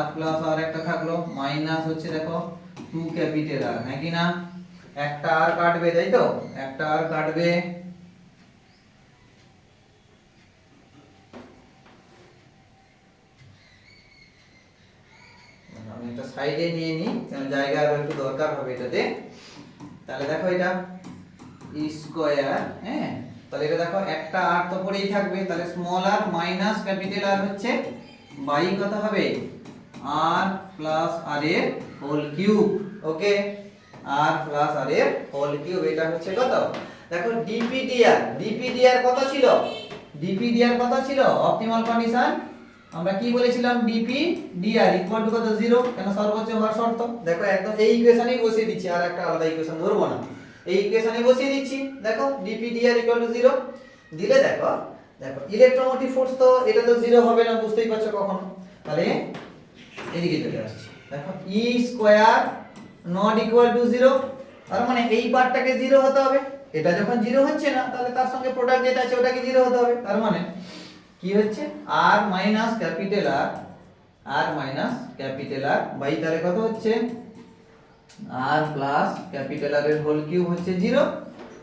r প্লাস r একটা থাকলো, মাইনাস হচ্ছে দেখো 2 ক্যাপিটাল R, নাকি না, একটা r কাটবে, তাই তো, একটা r কাটবে, আমি একটা সাইডে নিয়ে নিই কারণ জায়গা আরো একটু দরকার হবে এটাতে। তাহলে দেখো এটা ই স্কয়ার, হ্যাঁ, তাহলে এটা দেখো একটা r তো পড়েই থাকবে, তাহলে small r minus capital R হচ্ছে বাই কত হবে r প্লাস r এর হোল কিউব, ওকে, r প্লাস r এর হোল কিউব, এটা হচ্ছে কত দেখো dpdr কত ছিল, কত ছিল অপটিমাল কন্ডিশন, আমরা কি বলেছিলাম dpdr ইকুয়াল টু কত 0, কেন সর্বোচ্চ হওয়ার শর্ত। দেখো একদম এই ইকুয়েশনেই বসিয়ে দিচ্ছি, আর একটা আলাদা ইকুয়েশন ধরবো না, এই ইকুয়েশনে বসিয়ে দিচ্ছি, দেখো dpdr ইকুয়াল টু 0 দিলে দেখো দেখো ইলেকট্রোমোটিভ ফোর্স তো এটা তো জিরো হবে না, বুঝতেই পারছো কখনো। তাহলে এদিকে চলে আসছে, দেখো E square not equal to zero, তার মানে এই পার্টটাকে জিরো হতে হবে। এটা যখন জিরো হচ্ছে না তাহলে তার সঙ্গে প্রোডাক্ট যেটা আছে ওটাকে জিরো হতে হবে। তার মানে কি হচ্ছে r minus capital R minus capital R by তাহলে কত হচ্ছে আর প্লাস ক্যাপিটাল আর এর হোল কিউব হচ্ছে জিরো।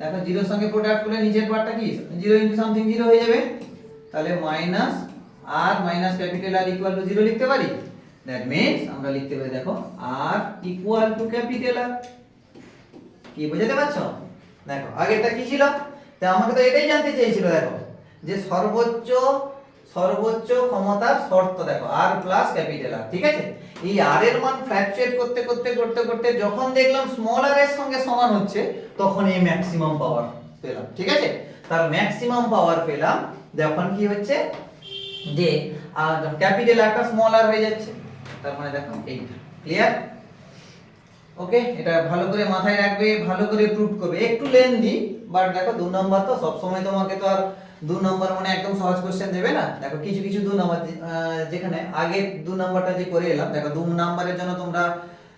দেখো জিরোর সঙ্গে প্রোডাক্ট করলে নিচের পার্টটা কি জিরো ইনটু সামথিং জিরো হয়ে যাবে, তাহলে minus R minus capital R equal to zero লিখতে পারি। দ্যাট মিন্স আমরা লিখতে পারি দেখো R equal to capital R. কি বুঝতে পারছো? দেখো আগেরটা কি ছিল, তো আমাকে তো এটাই জানতে চেয়েছিল দেখো যে সর্বোচ্চ ক্ষমতার শর্ত দেখো আর প্লাস ক্যাপিটাল আর, ঠিক আছে। এই আর এর মান ফ্ল্যাকচুয়েট করতে করতে করতে করতে যখন দেখলাম স্মল আর এর সঙ্গে সমান হচ্ছে তখন এই ম্যাক্সিমাম পাওয়ার পেলাম, ঠিক আছে। তার ম্যাক্সিমাম পাওয়ার পেলাম যখন কি হচ্ছে যে ক্যাপিটাল আরটা স্মল আর হয়ে যাচ্ছে। তার মানে দেখো এইটা ক্লিয়ার। ওকে, এটা ভালো করে মাথায় রাখবে, ভালো করে প্রুফ করবে, একটু লেন্দি বাট দেখো 2 নাম্বার তো সব সময় তোমাকে তো আর 2 নাম্বার মানে একদম সহজ কোশ্চেন দেবে না। দেখো কিছু কিছু 2 নাম্বার যেখানে আগে 2 নাম্বারটা যে করে এলাম দেখো 2 নাম্বারের জন্য তোমরা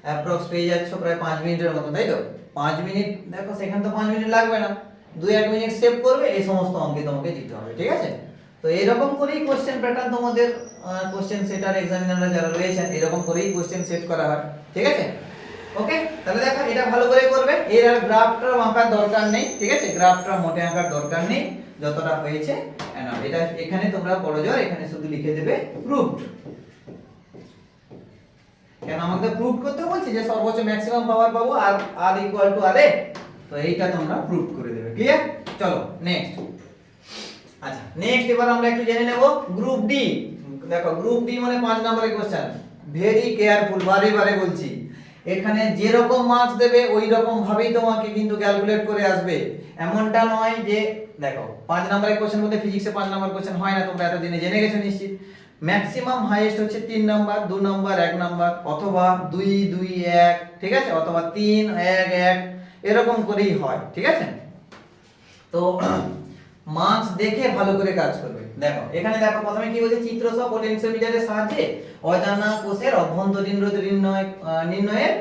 অ্যাপ্রক্স পেয়ে যাচ্ছ প্রায় 5 মিনিটের মতো, তাই তো। 5 মিনিট দেখো সেখানে তো 5 মিনিট লাগবে না, 2-1 মিনিট সেভ করবে, এই সমস্ত অঙ্কে তোমাকে দিতে হবে, ঠিক আছে। তো এরকম করেই কোশ্চেন প্যাটার্ন তোমাদের কোশ্চেন সেটার এক্সামিনাররা যারা রয়েছেন এরকম করেই কোশ্চেন সেট করা হয়, ঠিক আছে। ওকে, তাহলে দেখো এটা ভালো করে করবে, এর আর গ্রাফটা আঁকার দরকার নেই, ঠিক আছে। গ্রাফটা মোটে আঁকার দরকার নেই, যতটা হয়েছে এনাফ। এটা এখানে তোমরা বড় জোর এখানে শুধু লিখে দেবে প্রুফড। কেন আমাকে প্রুফ করতে বলছি যে সর্বোচ্চ ম্যাক্সিমাম পাওয়ার পাবো আর আর ইকুয়াল টু আর এ, তো এইটা তোমরা প্রুফ করে দেবে, ক্লিয়ার। চলো নেক্সট। আচ্ছা নেক্সট এবার আমরা একটু জেনে নেব গ্রুপ ডি। দেখো গ্রুপ ডি মানে 5 নম্বরের কোশ্চেন, ভেরি কেয়ারফুল, বারে বারে বলছি। এখানে যে রকম মার্কস দেবে ওই রকম ভাবেই তোমাকে কিন্তু ক্যালকুলেট করে আসবে, এমনটা নয় যে দেখো 5 নম্বরের কোশ্চেন বলতে ফিজিক্সে 5 নম্বর কোশ্চেন হয় না, তোমরা এতদিনে জেনে গেছো নিশ্চিত। ম্যাক্সিমাম হাইয়েস্ট হচ্ছে 3 নাম্বার, 2 নাম্বার, 1 নাম্বার, অথবা 2 2 1, ঠিক আছে, অথবা 3 1 1, এরকম করেই হয়, ঠিক আছে। তো মার্কস দেখে ভালো করে কাজ করবে। দেখো এখানে দেখো প্রথমে কি বলছে, চিত্র সহ পোটেনশিওমিটারের সাহায্যে অজানা কোষের অভ্যন্তরীণ রোধ নির্ণয়ের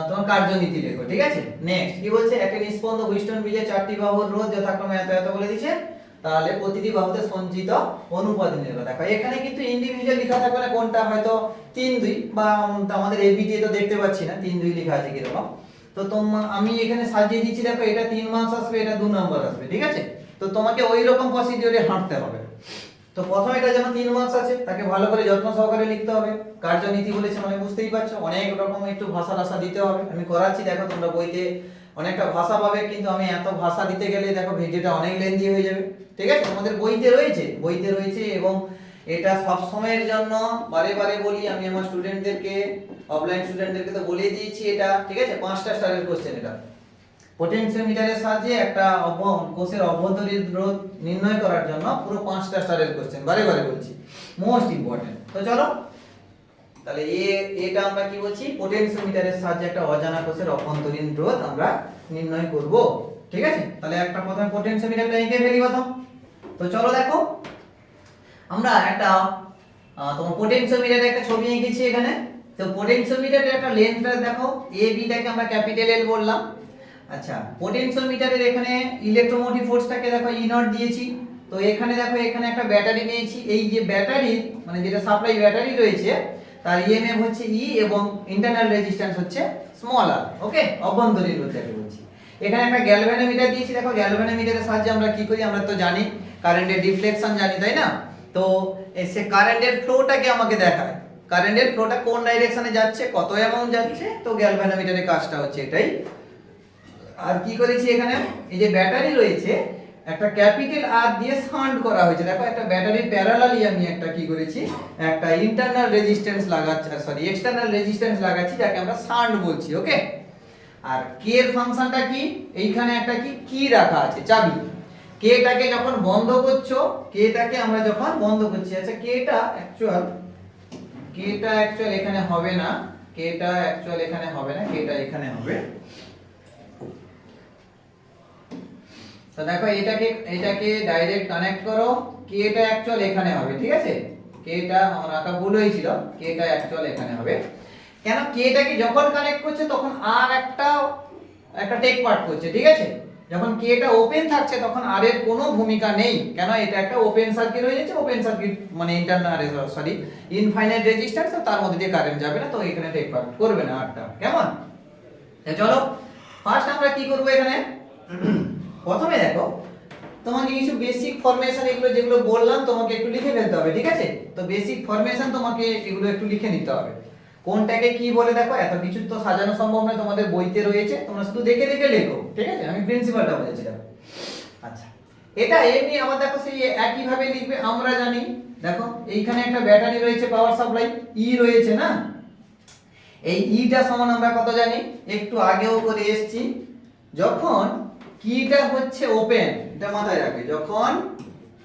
তোমার কার্যনীতি লেখো, ঠিক আছে। নেক্সট কি বলছে, একটা নিষ্পন্দ হুইস্টন ব্রিজের 4টি বাহুর রোধ যথাক্রমে এত এত বলে দিয়েছে, তাহলে প্রতিটি বাহুতে সঞ্চিত অনুপাত নির্ণয়। দেখো এখানে কিন্তু ইন্ডিভিজুয়াল লেখা থাকবে না, কোনটা হয়তো 3 2 বা আমাদের এবিটি তো দেখতে পাচ্ছি না 3 2 লেখা আছে কিরকম। তো আমি এখানে সাজিয়ে দিচ্ছি, দেখো এটা 3 মার্কস আসবে, এটা 2 নাম্বার আসবে, ঠিক আছে। তো তোমাকে ওই রকম প্রসিডিউরে হাঁটতে হবে। তো প্রথমে এটা যেন 3 মার্কস আছে তাকে ভালো করে যত্ন সহকারে লিখতে হবে। কার্যনীতি বলেছে মানে বুঝতেই পারছো অনেক রকম একটু ভাষা টাষা দিতে হবে। আমি করাচ্ছি দেখো, তোমরা বইতে অনেকটা ভাষা পাবে, কিন্তু আমি এত ভাষা দিতে গেলে দেখো ভিডিওটা অনেক লেন্দি হয়ে যাবে, ঠিক আছে। তোমাদের বইতে রয়েছে এবং এটা সব সময়ের জন্য বারে বারে বলি আমি আমার স্টুডেন্টদেরকে, অফলাইন স্টুডেন্টদেরকে তো বলে দিয়েছি এটা, ঠিক আছে। 5টা স্টারের কোশ্চেন এটা। পোটেনশিওমিটারের সাহায্যে একটা কোষের অভ্যন্তরীণ রোধ নির্ণয় করার জন্য পুরো 5টা স্টারের কোশ্চেন, বারে বারে বলছি, মোস্ট ইম্পর্টেন্ট। তো চলো তাহলে এটা আমরা কি বলছি, পোটেনশিওমিটারের সাহায্যে একটা অজানা কোষের অভ্যন্তরীণ রোধ আমরা নির্ণয় করব, ঠিক আছে। তাহলে একটা প্রথমে পোটেনশিওমিটারটা এঁকে ফেলি প্রথম। তো চলো দেখো আমরা একটা তোমার পোটেনশিওমিটারের একটা ছবি এঁকেছি এখানে। তো পোটেনশিওমিটারের একটা লেন্থটা দেখো, এ বিটাকে আমরা ক্যাপিটাল এল বললাম। আচ্ছা পোটেনশিওমিটারের এখানে ইলেকট্রোমোটিভ ফোর্সটাকে দেখো ই নট দিয়েছি। তো এখানে দেখো এখানে একটা ব্যাটারি নিয়েছি, এই যে ব্যাটারি মানে যেটা সাপ্লাই ব্যাটারি রয়েছে তার ইএমএফ হচ্ছে ই এবং ইন্টারনাল রেজিস্ট্যান্স হচ্ছে স্মল আর, ওকে, অভ্যন্তরীণ রোধ যাকে বলছি। এখানে একটা গ্যালভানোমিটার দিয়েছি, দেখো গ্যালভানোমিটারের সাহায্যে আমরা কি করি, আমরা তো জানি কারেন্টের ডিফ্লেকশন জানি, তাই না। তো সে কারেন্টের ফ্লোটাকে আমাকে দেখায়, কারেন্টের ফ্লোটা কোন ডাইরেকশনে যাচ্ছে, কত অ্যামাউন্ট যাচ্ছে, তো গ্যালভানোমিটারের কাজটা হচ্ছে এটাই। আর কি করেছি এখানে, এই যে ব্যাটারি রয়েছে একটা ক্যাপিটাল আর দিয়ে শান্ট করা হয়েছে। দেখো একটা ব্যাটারির প্যারালালি আমি একটা কি করেছি, একটা ইন্টারনাল রেজিস্ট্যান্স লাগাচ্ছি, সরি এক্সটারনাল রেজিস্ট্যান্স লাগাচ্ছি যাকে আমরা শান্ট বলছি, ওকে। আর কে এর ফাংশনটা কি, এইখানে একটা কি রাখা আছে, চাবি। কেটাকে যখন বন্ধ করছো, কেটাকে আমরা যখন বন্ধ করছি, আচ্ছা কেটা অ্যাকচুয়াল এখানে হবে না, কেটা এখানে হবে, তো দেখো এটাকে ডাইরেক্ট কানেক্ট করো, কে এটা অ্যাকচুয়াল এখানে হবে, ঠিক আছে? কে এটা আমার আঁকা ভুল হয়েছিল, কে এটা অ্যাকচুয়াল এখানে হবে। কেন কে এটাকে যখন কানেক্ট করছে তখন আর একটা টেক পার্ট করছে, ঠিক আছে? যখন কে এটা ওপেন থাকছে তখন আর এর কোনো ভূমিকা নেই, কেন এটা একটা ওপেন সার্কিট হয়ে যাচ্ছে। ওপেন সার্কিট মানে ইনফাইনাইট রেজিস্ট্যান্স, তো তার মধ্যে দিয়ে কারেন্ট যাবে না, তো এখানে টেক পার্ট করবে না আরটা। কেমন? চলো ফার্স্ট আমরা কি করব এখানে। প্রথমে দেখো তোমাকে কিছু বেসিক ফরমেশন এগুলো যেগুলো বললাম তোমাকে একটু লিখে ফেলতে হবে, ঠিক আছে? তো বেসিক ফরমেশন তোমাকে এগুলো একটু লিখে নিতে হবে। কোনটাকে কি বলে দেখো, এত কিছু তো সাজানো সম্ভব নয়, তোমাদের বইতে রয়েছে, তোমরা শুধু দেখে দেখে লেখো, ঠিক আছে? আমি প্রিন্সিপালটা বলেছিলাম। আচ্ছা, এটা এমনি আবার দেখো সেই একই ভাবে লিখবে। আমরা জানি দেখো এইখানে একটা ব্যাটারি রয়েছে, পাওয়ার সাপ্লাই ই রয়েছে না, এই ইটা সমান আমরা কত জানি, একটু আগেও করে এসেছি, যখন কিটা হচ্ছে ওপেন, এটা মাথায় রাখবে, যখন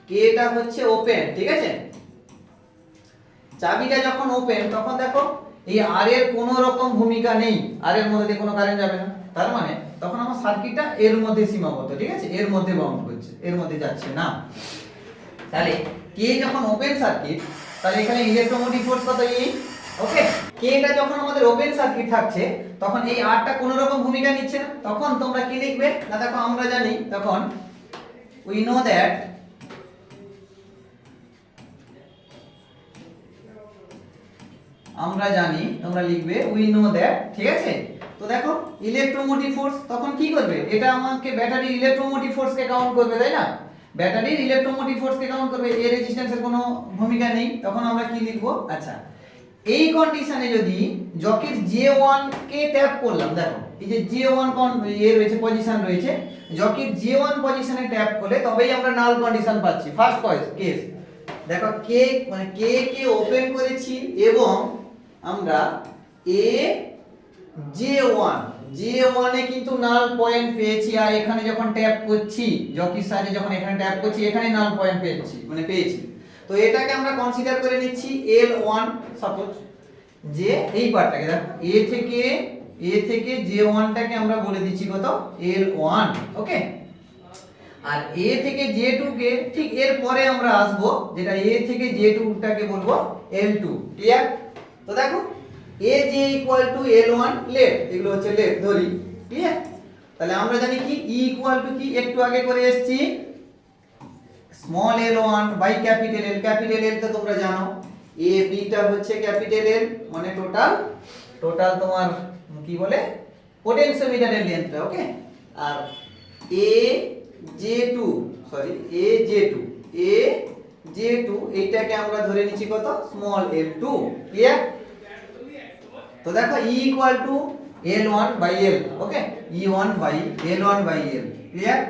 কেটা হচ্ছে ওপেন, ঠিক আছে? চাবিটা যখন ওপেন তখন দেখো এই আর এর কোনো রকম ভূমিকা নেই, আর এর মধ্যে দিয়ে কোনো কারেন্ট যাবে না, তার মানে তখন আমার সার্কিটটা এর মধ্যে সীমাবদ্ধ, ঠিক আছে? এর মধ্যে বাউন্ড করছে, এর মধ্যে যাচ্ছে না। তাহলে কে যখন ওপেন সার্কিট, তাহলে এখানে ইলেকট্রোমোটিভ ফোর্স কত ই, ওকে? কেটা যখন আমাদের ওপেন সার্কিট থাকছে তখন এই আরটা কোনো রকম ভূমিকা নিচ্ছে না, তখন তোমরা কি লিখবে না, দেখো আমরা জানি তখন উই নো দ্যাট আমরা জানি, তোমরা লিখবে উই নো দ্যাট, ঠিক আছে? তো দেখো ইলেকট্রোমোটিভ ফোর্স তখন কি করবে, এটা আমাকে ব্যাটারির ইলেকট্রোমোটিভ ফোর্সকে কাউন্ট করবে, তাই না? ব্যাটারির ইলেকট্রোমোটিভ ফোর্সকে কাউন্ট করবে, এর রেজিস্ট্যান্সের কোনো ভূমিকা নেই, তখন আমরা কি লিখবো? আচ্ছা, এই কন্ডিশনে যদি জকির J1 কে ট্যাপ করলাম, দেখো এই যে J1 রয়েছে, পজিশন রয়েছে, জকির J1 পজিশনে ট্যাপ করলে তবেই আমরা নাল কন্ডিশন পাচ্ছি। ফার্স্ট কেস দেখো কে মানে কে ওপেন করেছি এবং আমরা এ J1 এ কিন্তু নাল পয়েন্ট পেয়েছি, আর এখানে যখন ট্যাপ করছি জকির সাহায্যে, যখন এখানে ট্যাপ করছি এখানে নাল পয়েন্ট পেয়েছি। তো এটাকে আমরা কনসিডার করে নিচ্ছি L1, সাপোজ যে এই পার্টটাকে দেখো এ থেকে J1 টাকে আমরা বলে দিচ্ছি কত, L1, ওকে? আর এ থেকে J2 কে ঠিক এর পরে আমরা আসব, যেটা এ থেকে J2 টাকে বলবো L2, ক্লিয়ার? তো দেখো AJ equal to L1 late, এগুলো হচ্ছে লেট ধরি, ক্লিয়ার? তাহলে আমরা জানি কি E ইকুয়াল টু কি, একটু আগে করে এসেছি small l1 by capital L। Capital L তো তোমরা জানো, এ বিটা হচ্ছে ক্যাপিটাল L, মানে টোটাল তোমার কি বলে পোটেনশিওমিটারের লেন্থটা, ওকে? আর AJ2 এইটাকে আমরা ধরে নিচ্ছি কত, স্মল l2, ক্লিয়ার? তো দেখো E equal to L1 by L, okay? E1 by L1 by L, clear?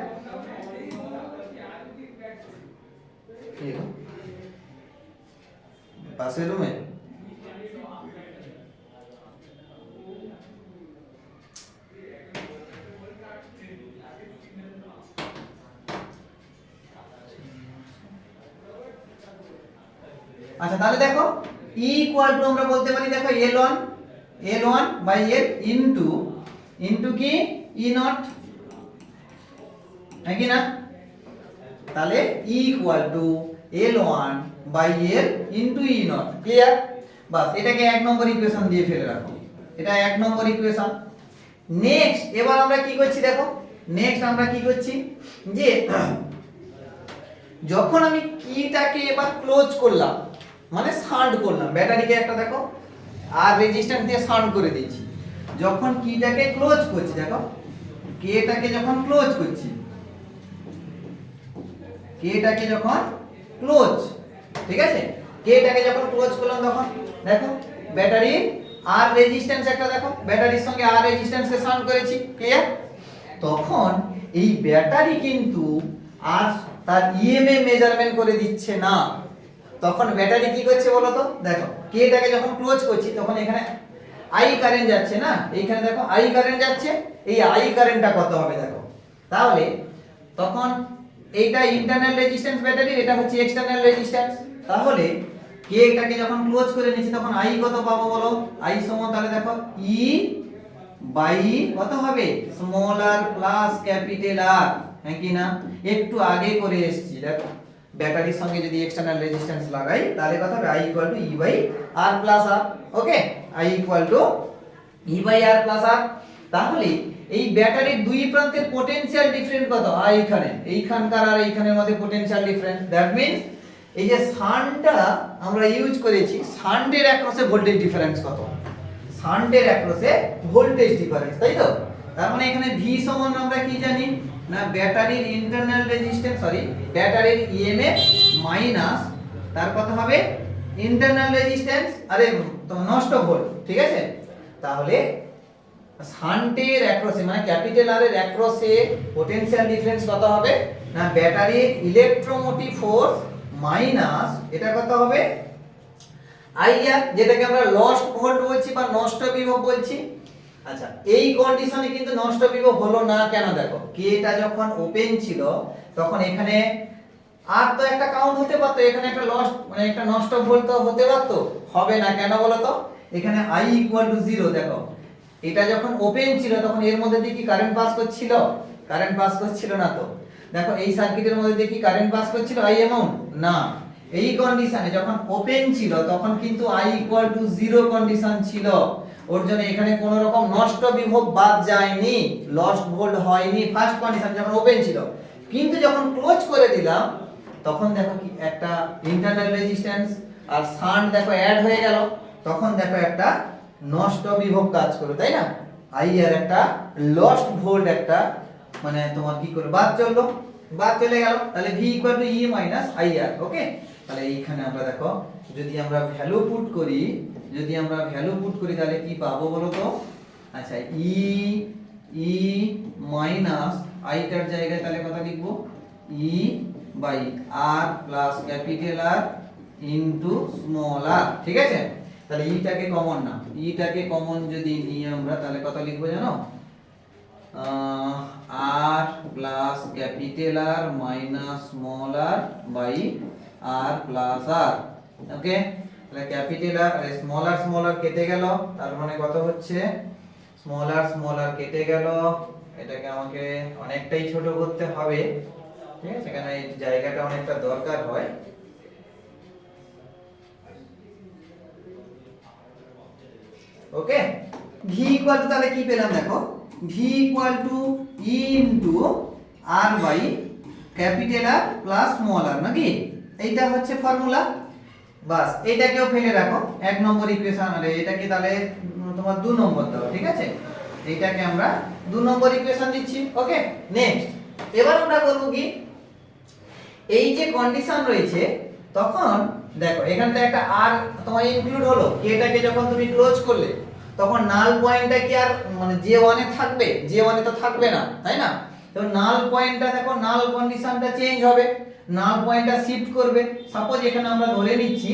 পাশের রুমে আচ্ছা, তাহলে দেখো E ইকুয়াল টু আমরা বলতে পারি দেখো L1 বাই L ইনটু কি E0, নাকি না? তাহলে E equal to L1 by L into E0, clear? বাস এটাকে এক নম্বর ইকুয়েশন দিয়ে ফেলে রাখো, এটা এক নম্বর ইকুয়েশন। নেক্সট এবার আমরা কি করছি দেখো, নেক্সট আমরা কি করছি যে যখন আমি কিটাকে এবার ক্লোজ করলাম, মানে শান্ট করলাম, ব্যাটারিকে একটা দেখো আর রেজিস্ট্যান্স দিয়ে শান্ট করে দিয়েছি, যখন কিটাকে ক্লোজ করছি, দেখো কেটাকে যখন ক্লোজ করছি, কেটাকে যখন ক্লোজ, ঠিক আছে? কেটাকে যখন ক্লোজ করলাম তখন দেখো ব্যাটারি আর রেজিস্ট্যান্স একটা দেখো, ব্যাটারির সঙ্গে আর রেজিস্ট্যান্সকে শান্ট করেছি, ক্লিয়ার? তখন এই ব্যাটারি কিন্তু আর তার ইএমএফ মেজারমেন্ট করে দিচ্ছে না, তখন ব্যাটারি কি করছে বলো তো, দেখো কেটাকে যখন ক্লোজ করছি তখন এখানে আই কারেন্ট যাচ্ছে না, এইখানে দেখো আই কারেন্ট যাচ্ছে, এই আই কারেন্টটা কত হবে দেখো, তাহলে তখন এইটা ইন্টারনাল রেজিস্ট্যান্স ব্যাটারির, এটা হচ্ছে এক্সটারনাল রেজিস্ট্যান্স, তাহলে কেটাকে যখন ক্লোজ করে নিচ্ছি তখন আই কত পাবো বলো, আই সমান তাহলে দেখো ই বাই কত হবে স্মল আর প্লাস ক্যাপিটাল আর, হ্যাঁ কি না? একটু আগে করে এসেছি দেখো, ব্যাটারির সঙ্গে যদি এক্সটার্নাল রেজিস্ট্যান্স লাগাই তাহলে কত হবে I equal to E by R plus R. Okay, I equal to E by R plus R. তাহলে এই ব্যাটারির দুই প্রান্তের পোটেনশিয়াল ডিফারেন্স কত? এইখানকার আর এইখানের মধ্যে পোটেনশিয়াল ডিফারেন্স। দ্যাট মিন্স এই যে শান্টটা আমরা ইউজ করেছি, শান্টের অ্যাক্রসে ভোল্টেজ ডিফারেন্স কত? শান্টের অ্যাক্রসে ভোল্টেজ ডিফারেন্স, তাই তো? তার মানে এখানে ভি সমান আমরা কি জানি না, ব্যাটারির ইন্টারনাল রেজিস্ট্যান্স, ব্যাটারির ইএমএফ মাইনাস তার কত হবে ইন্টারনাল রেজিস্ট্যান্স, নষ্ট ভোল্ট, ঠিক আছে? তাহলে শান্টের অ্যাক্রসে মানে ক্যাপিটাল আর এর অ্যাক্রসে পোটেনশিয়াল ডিফারেন্স কত হবে না, ব্যাটারির ইলেকট্রোমোটিভ ফোর্স মাইনাস এটা কত হবে আইআর, যেটাকে আমরা লস্ট ভোল্ট বলছি বা নষ্ট বিভব বলছি। আচ্ছা, এই কন্ডিশনে কিন্তু নষ্ট বিভব হলো না কেন? দেখো, কেটা যখন ওপেন ছিল তখন এখানে আর তো একটা কাউন্ট হতে পারতো, এখানে একটা লস্ট মানে একটা নষ্ট ভোল্ট তো হতে পারতো, হবে না কেন বলো তো? এখানে I ইকুয়াল টু 0, দেখো এটা যখন ওপেন ছিল তখন এর মধ্যে দিয়ে কি কারেন্ট পাস করছিল? কারেন্ট পাস করছিল না তো। দেখো এই সার্কিটের মধ্যে দিয়ে কি কারেন্ট পাস করছিল I অ্যামাউন্ট? না। এই কন্ডিশনে যখন ওপেন ছিল তখন কিন্তু I ইকুয়াল টু 0 কন্ডিশন ছিল, ওর জন্য এখানে কোনো রকম নষ্ট বিভব বাদ যায়নি, লস্ট ভোল্ট হয়নি ফার্স্ট কন্ডিশন যখন ওপেন ছিল। কিন্তু যখন ক্লোজ করে দিলাম তখন দেখো কি একটা ইন্টারনাল রেজিস্ট্যান্স আর শান্ট দেখো অ্যাড হয়ে গেল, তখন দেখো একটা নষ্ট বিভব কাজ করবে, তাই না? আই আর একটা লস্ট ভোল্ট একটা মানে তোমার কি করে বাদ চলে গেল। তাহলে V equal to E minus I R. Okay, তাহলে এইখানে আমরা দেখো যদি আমরা ভ্যালু পুট করি তাহলে কি পাবো বলো তো? আচ্ছা, ই মাইনাস আইটার জায়গায় তাহলে কত লিখবো? E by R plus capital R into small r, ঠিক আছে? তাহলে ইটাকে কমন না, ইটাকে কমন যদি নিই আমরা তাহলে কত লিখবো জানো? R plus capital R minus small r by R plus R. Okay, তাহলে ক্যাপিটাল আর স্মল আর কেটে গেল, তার মানে কত হচ্ছে স্মল আর কেটে গেল। এটাকে আমাকে অনেকটাই ছোট করতে হবে, ঠিক আছে? এখানে এই জায়গাটা অনেকটা দরকার হয়। ওকে, ভি ইকুয়াল টু তাহলে কি পেলাম দেখো, V equal to E into R by capital R plus small r, নাকি? এইটা হচ্ছে ফর্মুলা। বাস, এইটাকেও ফেলে রাখো 1 নম্বর ইকুয়েশন, আর এটাকে তাহলে তোমার 2 নম্বর দাও, ঠিক আছে? এইটাকে আমরা 2 নম্বর ইকুয়েশন দিচ্ছি। ওকে, নেক্সট এবার আমরা করব কি, এই যে কন্ডিশন রয়েছে তখন দেখো এখানটা একটা আর তোমার ইনক্লুড হলো, এটাকে যখন তুমি ক্লোজ করলে তখন নাল পয়েন্টটা কি আর মানে J1 এ থাকবে? J1 এ তো থাকবে না, তাই না? তো নাল পয়েন্টটা দেখো, নাল কন্ডিশনটা চেঞ্জ হবে, নাল পয়েন্টটা শিফট করবে। সাপোজ এখানে আমরা ধরে নিচ্ছি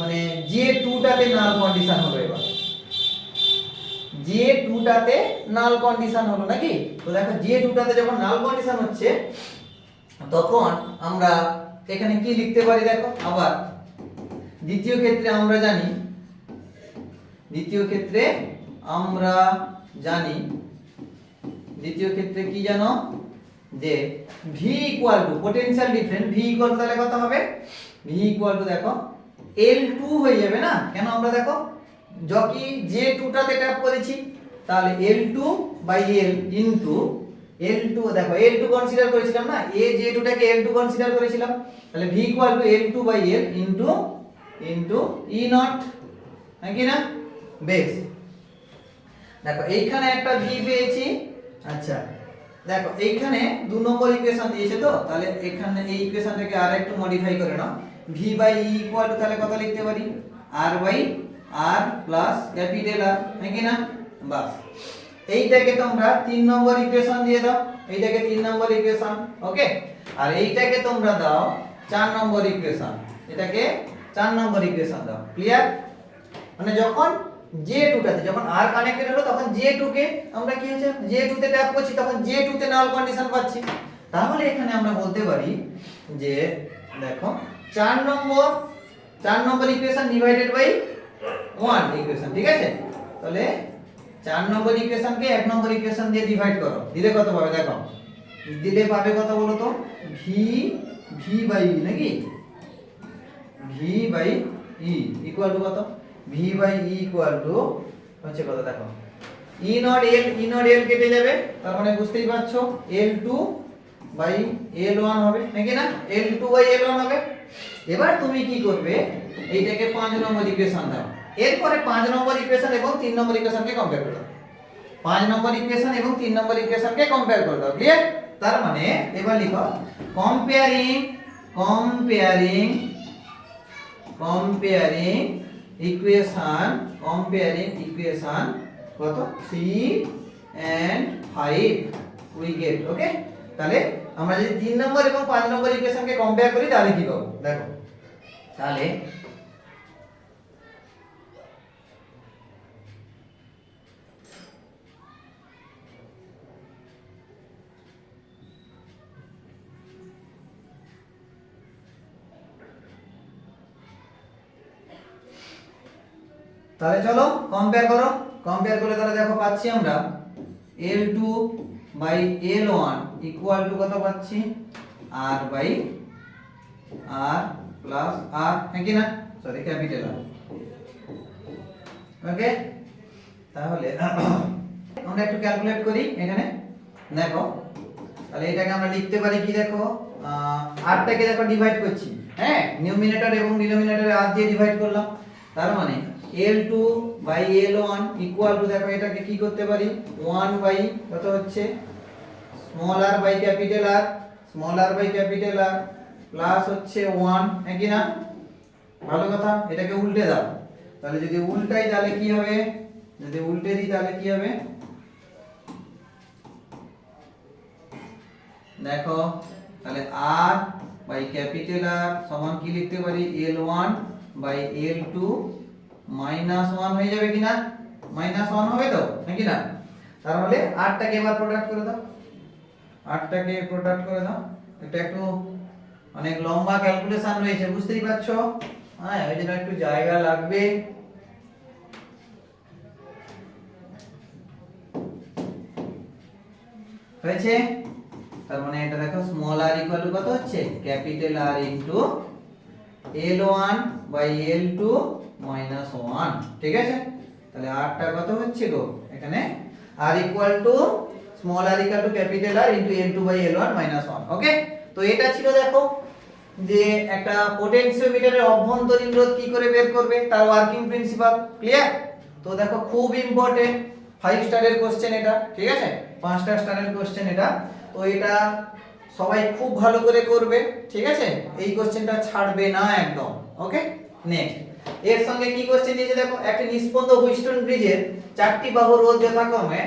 মানে J2 টাতে নাল কন্ডিশন হলো, এবার J2 টাতে নাল কন্ডিশন হলো, নাকি? তো দেখো J2 টাতে যখন নাল কন্ডিশন হচ্ছে তখন আমরা এখানে কি লিখতে পারি দেখো, আবার দ্বিতীয় ক্ষেত্রে আমরা জানি কি জানো যে V equal two potential difference, V equal to তাহলে কত হবে? V ইকুয়াল টু দেখো L2 হয়ে যাবে না? কেন আমরা দেখো যখন J2 টাতে ট্যাপ করেছি তাহলে L2 by L into L2, দেখো L2 কনসিডার করেছিলাম না, A J2 টাকে L2 কনসিডার করেছিলাম, তাহলে V equal to L2 by L into E naught, নাকি না? বেশ, দেখো এইখানে একটা V পেয়েছি। আচ্ছা, দেখো এইখানে 2 নম্বর ইকুয়েশন দিয়েছে, তো তাহলে এখানে এই ইকুয়েশনটাকে আরেকটু মডিফাই করে নাও। V by E equal to তাহলে কত লিখতে পারি? R by R plus capital R, নাকি না? বাস, এইটাকে তোমরা 3 নম্বর ইকুয়েশন দিয়ে দাও, এইটাকে 3 নম্বর ইকুয়েশন। ওকে, আর এইটাকে তোমরা দাও 4 নম্বর ইকুয়েশন, এটাকে 4 নম্বর ইকুয়েশন দাও। ক্লিয়ার? মানে যখন J2 টাতে যখন R কানেক্টেড হলো তখন J2 কে আমরা কি হচ্ছে J2 তে ট্যাপ করছি, তখন J2 তে নাল কন্ডিশন পাচ্ছি। তাহলে এখানে আমরা বলতে পারি যে দেখো 4 নম্বর ইকুয়েশন ডিভাইডেড বাই 1 ইকুয়েশন, ঠিক আছে? তাহলে 4 নম্বর ইকুয়েশনকে 1 নম্বর ইকুয়েশন দিয়ে ডিভাইড করো, দিলে কত পাবে দেখো, দিলে পাবে কত বলো তো, ভি বাই ই নাকি, V by E equal to কত, V by E equal to হচ্ছে কত দেখো, ই নট এল কেটে যাবে, তার মানে বুঝতেই পারছো L2 বাই L1 হবে নাকি না, L2 বাই L1 হবে। এবার তুমি কি করবে, এইটাকে 5 নম্বর ইকুয়েশন দাও, এরপরে 5 নম্বর ইকুয়েশন এবং 3 নম্বর ইকুয়েশনকে কম্পেয়ার করে দাও, 5 নম্বর ইকুয়েশন এবং 3 নম্বর ইকুয়েশনকে কম্পেয়ার করে দাও, ক্লিয়ার। তার মানে এবার লিখো কম্পেয়ারিং ইকুয়েশন কত 3 and 5 উই গেট, ওকে। তাহলে আমরা যদি 3 নম্বর এবং 5 নম্বর ইকুয়েশনকে কম্পেয়ার করি তাহলে কি পাবো দেখো, তাহলে চলো কম্পেয়ার করো, কম্পেয়ার করলে তাহলে দেখো পাচ্ছি আমরা L2 by L1 equal to কত পাচ্ছি, R by R plus R, নাকি না, সরি ক্যাপিটাল R, ওকে। তাহলে আমরা একটু ক্যালকুলেট করি এখানে, দেখো তাহলে এটাকে আমরা লিখতে পারি কি দেখো, R টাকে দেখো ডিভাইড করছি, হ্যাঁ নিউমিনেটর এবং ডিনোমিনেটরে R দিয়ে ডিভাইড করলাম, তার মানে L2 by L1 equal to দেখো এটাকে কি করতে পারি 1 বাই কত হচ্ছে small r by capital R, small r by capital R plus হচ্ছে 1, নাকি না, ভালো কথা। এটাকে উল্টে দাও, তাহলে যদি উল্টাই তাহলে কি হবে, যদি উল্টে দিই তাহলে কি হবে দেখো, তাহলে r বাই ক্যাপিটাল R সমান কি লিখতে পারি L1 বাই L2 মাইনাস 1 হয়ে যাবে কিনা, মাইনাস 1 হবে তো নাকি না। তাহলে r টাকে এবার প্রোডাক্ট করে দাও, r টাকে প্রোডাক্ট করে দাও, এটা একটু অনেক লম্বা ক্যালকুলেশন রয়েছে বুঝতেই পারছো, হ্যাঁ ওই জন্য একটু জায়গা লাগবে। হয়েছে, তার মানে এটা দেখো স্মল r ইকুয়াল টু কত হচ্ছে capital R into L1 by L2 minus 1, ঠিক আছে। তাহলে r টা কত হচ্ছে গো এখানে, r equal to small r equal to capital R into L2 by L1 minus 1, okay. তো এটা ছিল দেখো যে একটা পোটেনশিওমিটারের অভ্যন্তরীণ রোধ কি করে বের করবে তার ওয়ার্কিং প্রিন্সিপাল, ক্লিয়ার। তো দেখো খুব ইম্পর্টেন্ট 5 স্টারের কোশ্চেন এটা, ঠিক আছে, 5টা স্টারের কোশ্চেন এটা। তো এটা সবাই খুব ভালো করে করবে, ঠিক আছে, এই কোশ্চেনটা ছাড়বে না একদম, ওকে। নেক্সট এর সঙ্গে কি কোশ্চেন দিয়েছে দেখো, একটা নিস্পন্দ হুইস্টন ব্রিজের 4টি বাহু রোধ যথাক্রমে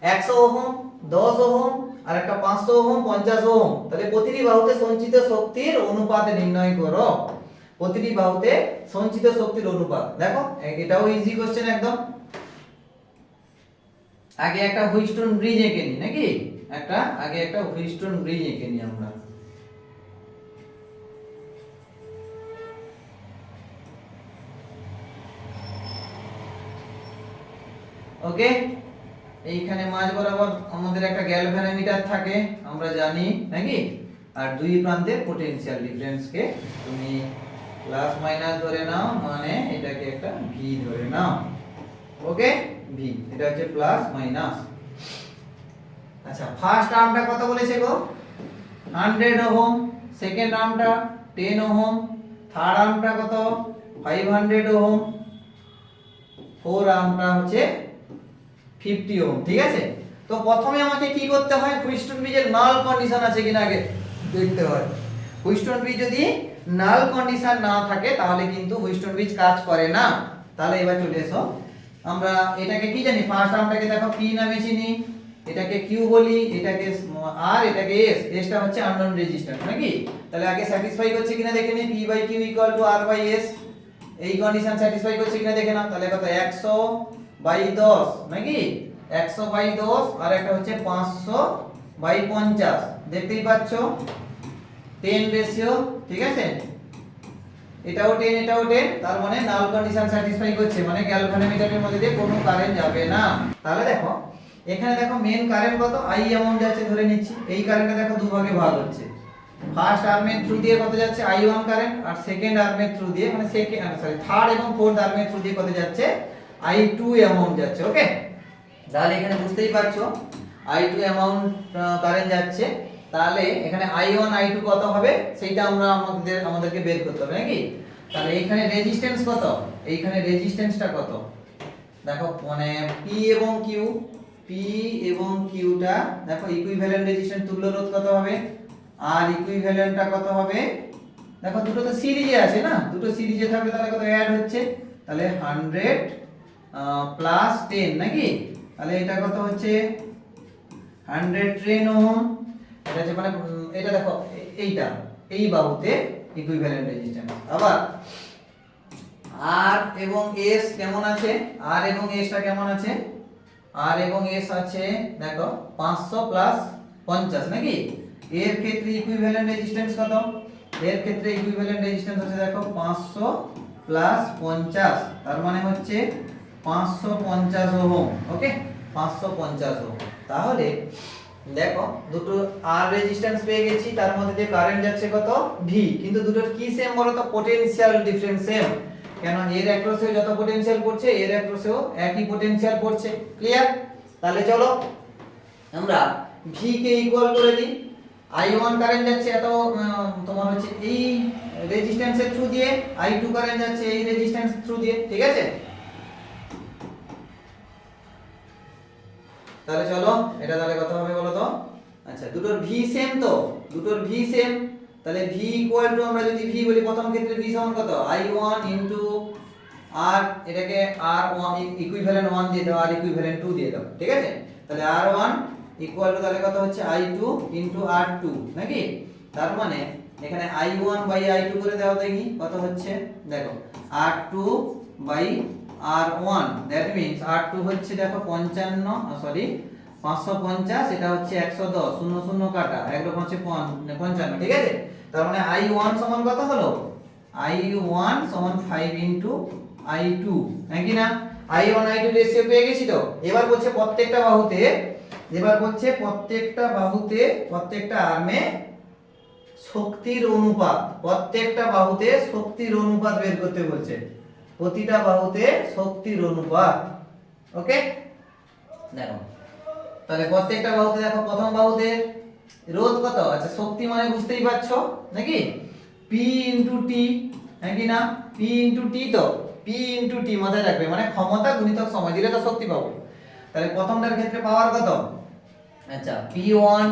100 ওহম, 10 ওহম আর একটা 500 ওহম, 50 ওহম। তাহলে প্রতিটি বাহুতে সঞ্চিত শক্তির অনুপাত নির্ণয় করো, প্রতিটি বাহুতে সঞ্চিত শক্তির অনুপাত। দেখো এটাও ইজি কোশ্চেন একদম। আগে একটা হুইস্টন ব্রিজ এঁকে নি নাকি, আগে একটা হুইস্টন ব্রিজ এঁকে নি আমরা, ওকে। এইখানে মাঝ বরাবর আমাদের একটা গ্যালভানোমিটার থাকে আমরা জানি নাকি, আর দুই প্রান্তের পটেনশিয়াল ডিফারেন্স কে তুমি প্লাস মাইনাস ধরে নাও, মানে এটাকে একটা ভি ধরে নাও, ওকে, ভি এটা হচ্ছে প্লাস মাইনাস। আচ্ছা ফার্স্ট আর্মটা কত বলেছে গো 100 ওহম, সেকেন্ড আর্মটা 10 ওহম, থার্ড আর্মটা কত 500 ওহম, ফোর আর্মটা হচ্ছে 50 ওহম, ঠিক আছে। তো প্রথমে আমাকে কি করতে হয়, হুইস্টন ব্রিজের নাল কন্ডিশন আছে কিনা আগে দেখতে হয়। হুইস্টন ব্রিজ যদি নাল কন্ডিশন না থাকে তাহলে কিন্তু হুইস্টন ব্রিজ কাজ করে না। তাহলে এবার চলে এসো, আমরা এটাকে কি জানি, ফার্স্ট আর্মটাকে দেখো পি নামে চিনি, এটাকে কিউ বলি, এটাকে আর এটাকে এস, এসটা হচ্ছে আননোন রেজিস্ট্যান্স নাকি। তাহলে আগে স্যাটিসফাই করছে কিনা দেখে নি, P by Q equal to R by S, এই কন্ডিশন স্যাটিসফাই করছে কিনা দেখে নাও। তাহলে কত 100 বাই 10 নাকি, 100 বাই 10 আর একটা হচ্ছে 500 বাই 50, দেখতেই পাচ্ছ 10 রেশিও, ঠিক আছে। এটাও 10 এটাও 10, তার মানে নাল কন্ডিশন স্যাটিসফাই করছে, মানে গ্যালভানোমিটারের মধ্যে দিয়ে কোনো কারেন্ট যাবে না। তাহলে দেখো এখানে দেখো মেন কারেন্ট কত, আই অ্যামাউন্ট যাচ্ছে ধরে নিচ্ছি। এই কারেন্টটা দেখো দুভাগে ভাগ হচ্ছে। ফার্স্ট আর্মের থ্রু দিয়ে কত যাচ্ছে I1 কারেন্ট, আর সেকেন্ড আর্মের থ্রু দিয়ে মানে থার্ড এবং ফোর্থ আর্মের থ্রু দিয়ে কত যাচ্ছে I2 অ্যামাউন্ট যাচ্ছে। ওকে, তাহলে এখানে বুঝতেই পারছো I2 অ্যামাউন্ট কারেন্ট যাচ্ছে। তাহলে এখানে I1 I2 কত হবে সেইটা আমাদেরকে বের করতে হবে নাকি। তাহলে এখানে রেজিস্ট্যান্স কত, এইখানে রেজিস্ট্যান্সটা কত দেখো, মানে P এবং Qটা দেখো ইকুইভ্যালেন্ট রেজিস্ট্যান্স, তুল্য রোধ কত হবে, আর ইকুইভ্যালেন্টটা কত হবে দেখো, দুটো তো সিরিজে আছে না, দুটো সিরিজে থাকবে তাহলে কত অ্যাড হচ্ছে, তাহলে 100 প্লাস 10 নাকি। তাহলে এটা কত হচ্ছে 110 ওহম। এটা হচ্ছে মানে এটা দেখো এইটা এই বাহুতে ইকুইভ্যালেন্ট রেজিস্ট্যান্স। আবার আর এবং এস কেমন আছে, আর এবং এসটা কেমন আছে, আর এবং এস আছে দেখো 500 প্লাস 50 নাকি। এর ক্ষেত্রে ইকুইভ্যালেন্ট রেজিস্ট্যান্স কত, এর ক্ষেত্রে ইকুইভ্যালেন্ট রেজিস্ট্যান্স হচ্ছে দেখো 500 প্লাস 50, তার মানে হচ্ছে 550 ওহম। ওকে, 550 ওহম। তাহলে দেখো দুটো আর রেজিস্ট্যান্স পেয়ে গেছি, তার মধ্যে দিয়ে কারেন্ট যাচ্ছে কত ভি, কিন্তু দুটোর কি সেম বলো তো, পোটেনশিয়াল ডিফারেন্স সেম। কেন, এর অ্যাক্রসে যত পোটেনশিয়াল পড়ছে এর অ্যাক্রসেও একই পোটেনশিয়াল পড়ছে। ক্লিয়ার? তাহলে চলো আমরা ভি কে ইকুয়াল করে দিই। I1 কারেন্ট যাচ্ছে এত তোমার হচ্ছে এই রেজিস্ট্যান্সের থ্রু দিয়ে, I2 কারেন্ট যাচ্ছে এই রেজিস্ট্যান্স থ্রু দিয়ে, ঠিক আছে। তাহলে চলো এটা তাহলে কত হবে বলো তো। আচ্ছা, দুটোর ভি সেম তো, দুটোর ভি সেম, তাহলে ভি ইকুয়াল টু আমরা যদি ভি বলি প্রথম ক্ষেত্রে ভি সমান কত I1 ইনটু আর এটাকে R1 ইকুইভ্যালেন্ট 1 দিয়ে দাও আর ইকুইভ্যালেন্ট 2 দিয়ে দাও, ঠিক আছে। তাহলে R1 ইকুয়াল টু তাহলে কত হচ্ছে I2 ইনটু R2 নাকি। তার মানে এখানে I1 বাই I2 করে দাও দেখি কত হচ্ছে, দেখো R2 by R1, that means R2 হচ্ছে দেখো 550, এটা হচ্ছে 110, 0 0 কাটা, একদম হচ্ছে 55, ঠিক আছে। তার মানে I1 সমান কত হলো, I1 সমান 5 ইনটু I2, নাকি না। I1 I2 রেশিও পেয়ে গেছি তো। এবার বলছে প্রত্যেকটা বাহুতে, এবার বলছে প্রত্যেকটা বাহুতে প্রত্যেকটা আর্মে শক্তির অনুপাত, প্রত্যেকটা বাহুতে শক্তির অনুপাত বের করতে বলছে, প্রতিটা বাহুতে শক্তির অনুপাত। ওকে, দেখো তাহলে প্রত্যেকটা বাহুতে দেখো, প্রথম বাহুতে রোধ কত, আচ্ছা শক্তি মানে বুঝতেই পারছো নাকি, P ইনটু টি, নাকি না, P ইনটু টি, তো P ইনটু টি মাথায় রাখবে, মানে ক্ষমতা গুণিতক সময় দিলে তো শক্তি পাবো। তাহলে প্রথমটার ক্ষেত্রে পাওয়ার কত, আচ্ছা P1,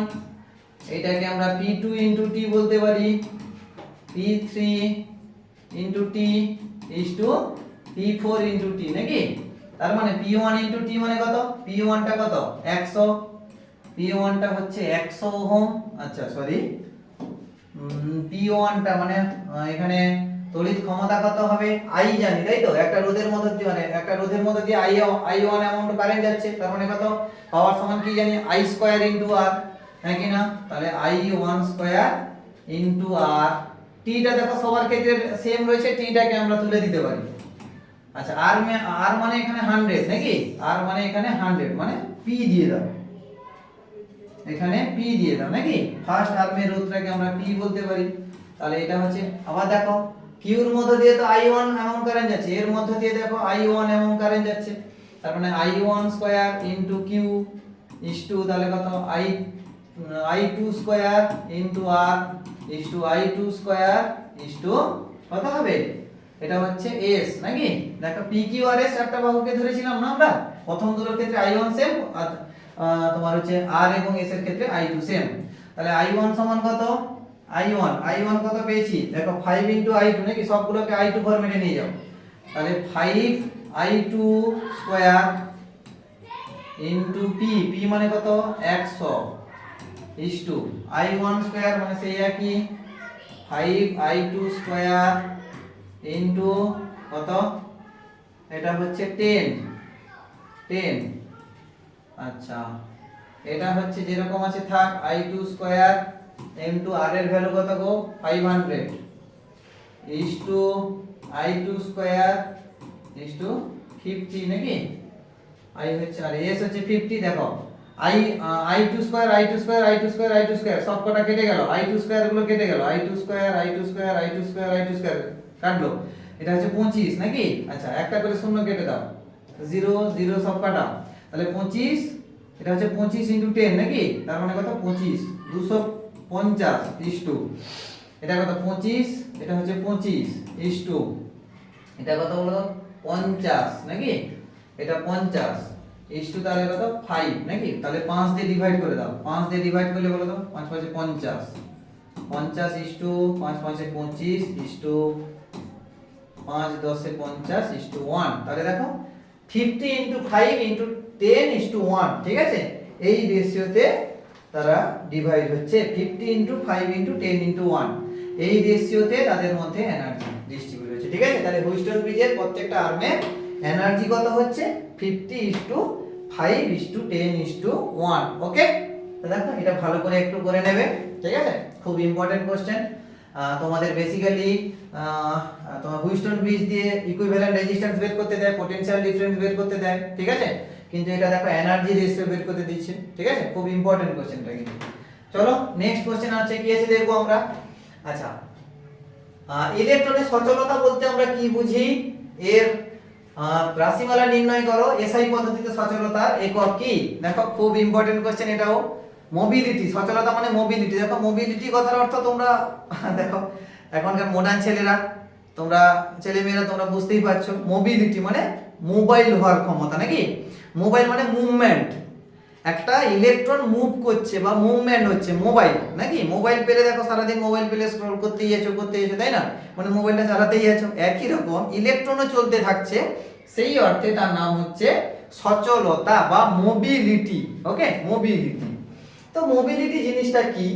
এটাকে আমরা P2 ইনটু টি বলতে পারি, P3 into T is to P4 into T নাকি। তার মানে P1 ইনটু টি মানে কত, P1 টা কত 100, P1 টা হচ্ছে 100 ওহম। আচ্ছা সরি, P1 টা মানে এখানে তড়িৎ ক্ষমতা কত হবে I জানি তাই তো, একটা রোধের মধ্যে দিয়ে মানে একটা রোধের মধ্যে দিয়ে I1 অ্যামাউন্ট কারেন্ট যাচ্ছে, তার মানে কত পাওয়ার সমান কি জানি I স্কয়ার ইনটু R, নাকি না। তাহলে I1 স্কয়ার ইনটু R, টি টা দেখো সবার ক্ষেত্রে সেম রয়েছে, টি টাকে আমরা তুলে দিতে পারি। আচ্ছা আর মানে এখানে 100 নাকি, আর মানে এখানে 100 মানে P দিয়ে দাও, এখানে P দিয়ে দাও নাকি। ফার্স্ট আর্মের রোধটাকে আমরা P বলতে পারি। তাহলে এটা হচ্ছে, আবার দেখো কিউর মধ্যে দিয়ে তো I1 অ্যামাউন্ট কারেন্ট যাচ্ছে, এর মধ্যে দিয়ে দেখো I1 অ্যামাউন্ট কারেন্ট যাচ্ছে, তার মানে I1 square into Q is to তাহলে কত I2 square into R is to I2 square is to কত হবে, এটা হচ্ছে S নাকি। দেখো P Q আর S একটা বাহুকে ধরেছিলাম না আমরা, প্রথম দুটোর ক্ষেত্রে I1 সেম, আর তোমার হচ্ছে R এবং S এর ক্ষেত্রে I2 সেম। তাহলে I1 সমান কত, I1 কত পেয়েছি দেখো 5 ইনটু I2 নাকি, সবগুলোকে I2 ফরম্যাটে নিয়ে যাও, তাহলে 5 I2 স্কয়ার ইনটু P মানে কত 100 ইজ টু I1 স্কয়ার মানে সেই একই 5 I2 স্কয়ার ইনটু কত, এটা হচ্ছে 10। আচ্ছা এটা হচ্ছে যেরকম আছে থাক, I2 স্কয়ার ইনটু R এর ভ্যালু কত গো 500 is to I2 square is to 50 নাকি I হচ্ছে আর S হচ্ছে 50 দেখো I2 square I2 square I2 square I2 square সব কটা কেটে গেল I2 স্কয়ার গুলো কেটে গেল I2 square I2 square I2 square I2 square কাটলো এটা হচ্ছে 25 নাকি আচ্ছা একটা করে শূন্য কেটে দাও 0 0 সব কাটা তাহলে 25 এটা হচ্ছে 25 * 10 নাকি তার মানে কত 25 250 ইজ টু এটা কত 25 এটা হচ্ছে 25 ইজ টু এটা কত বলো 50 নাকি এটা 50 ইজ টু তাহলে কত 5 নাকি তাহলে 5 দিয়ে ডিভাইড করে দাও 5 দিয়ে ডিভাইড করলে বলো তো 5 5 এ 50 50 ইজ টু 5 5 এ 25 ইজ টু 5 10 এ 50 ইজ টু 1 তাহলে দেখো 50 * 5 * 10 = 1 ঠিক আছে এই রেশিওতে তারা ডিভাইড হচ্ছে 50 * 5 * 10 * 1 এই রেশিওতে তাদের মধ্যে এনার্জি ডিস্ট্রিবিউট হচ্ছে ঠিক আছে তাহলে হুইস্টন ব্রিজের প্রত্যেকটা আর্মে এনার্জি কত হচ্ছে 50:5:10:1 ওকে তো দেখো এটা ভালো করে একটু করে নেবে ঠিক আছে খুব ইম্পর্টেন্ট কোশ্চেন তোমাদের বেসিক্যালি তোমার হুইস্টন ব্রিজ দিয়ে ইকুইভ্যালেন্ট রেজিস্ট্যান্স বের করতে দেয় পটেনশিয়াল ডিফারেন্স বের করতে দেয় ঠিক আছে কিন্তু এটা দেখো এনার্জি রেশিও বের করতে দিচ্ছে ঠিক আছে খুব ইম্পর্টেন্ট কোশ্চেনটা কিন্তু চলো নেক্সট কোশ্চেন আছে কি আছে দেখবো আমরা আচ্ছা ইলেকট্রনের সচলতা বলতে আমরা কি বুঝি এর রাশিমালা নির্ণয় করো এসআই পদ্ধতিতে সচলতার একক কি দেখো খুব ইম্পর্টেন্ট কোশ্চেন এটাও মোবিলিটি সচলতা মানে মোবিলিটি দেখো মোবিলিটি কথার অর্থ তোমরা দেখো এখনকার মডার্ন ছেলেরা তোমরা ছেলেমেয়েরা তোমরা বুঝতেই পারছো মোবিলিটি মানে মোবাইল হওয়ার ক্ষমতা নাকি মোবাইল মানে মুভমেন্ট একটা ইলেকট্রন মুভ করছে বা মুভমেন্ট হচ্ছে মোবাইল নাকি মোবাইল পেলে দেখো সারাদিন মোবাইল পেলে স্ক্রল করতেই আছো তাই না মানে মোবাইলটা চালাতেই আছো একই রকম ইলেকট্রনও চলতে থাকছে সেই অর্থে তার নাম হচ্ছে সচলতা বা মোবিলিটি ওকে মোবিলিটি তো মোবিলিটি জিনিসটা কি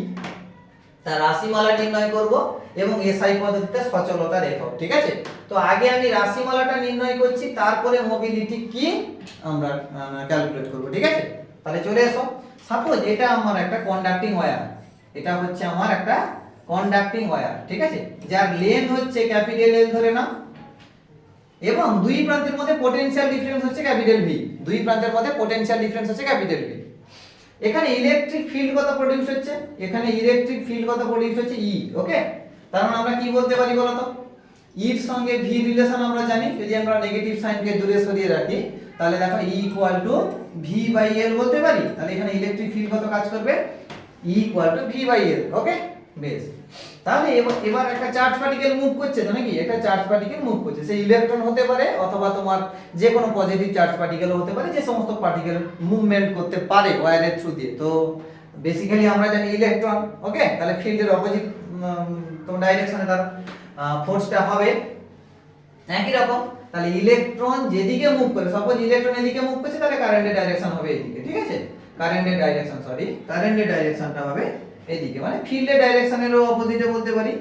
তার রাশিমালা নির্ণয় করব এবং এসআই পদ্ধতিতে সচলতার একক ঠিক আছে তো আগে আমি রাশিমালাটা নির্ণয় করছি তারপরে মোবিলিটি কি আমরা ক্যালকুলেট করব ঠিক আছে তাহলে চলে এসো সাপোজ এটা আমার একটা কন্ডাক্টিং ওয়্যার এটা হচ্ছে আমার একটা কন্ডাক্টিং ওয়্যার ঠিক আছে যার লেন্থ হচ্ছে ক্যাপিটাল এল ধরে নাও এবং দুই প্রান্তের মধ্যে পটেনশিয়াল ডিফারেন্স হচ্ছে ক্যাপিটাল ভি দুই প্রান্তের মধ্যে পটেনশিয়াল ডিফারেন্স হচ্ছে ক্যাপিটাল ভি এখানে ইলেকট্রিক ফিল্ড কত প্রোডিউস হচ্ছে এখানে ইলেকট্রিক ফিল্ড কত প্রোডিউস হচ্ছে ই ওকে তার মানে আমরা কি বলতে পারি বলো তো ই এর সঙ্গে ভি রিলেশন আমরা জানি যদি আমরা নেগেটিভ সাইনকে দূরে সরিয়ে রাখি তাহলে দেখো E equal to V by L বলতে পারি তাহলে এখানে ইলেকট্রিক ফিল্ড কত কাজ করবে E equal to V by L okay বেশ তাহলে এবার একটা চার্জ পার্টিকেল মুভ করছে তো নাকি একটা চার্জ পার্টিকেল মুভ করছে সেই ইলেকট্রন হতে পারে অথবা তোমার যে কোনো পজিটিভ চার্জ পার্টিকেল হতে পারে যে সমস্ত পার্টিকেল মুভমেন্ট করতে পারে ওয়্যারের থ্রু দিয়ে তো বেসিক্যালি আমরা জানি ইলেকট্রন ওকে তাহলে ফিল্ডের অপোজিট তোমার ডাইরেকশনে তার ফোর্সটা হবে একই রকম তাহলে ইলেকট্রন যেদিকে মুভ করে সাপোজ ইলেকট্রন এদিকে মুভ করছে তাহলে কারেন্টের ডাইরেকশন হবে এইদিকে ঠিক আছে কারেন্টের ডাইরেকশনটা হবে এইদিকে মানে ফিল্ডের ডাইরেকশনেরও অপোজিটে বলতে পারি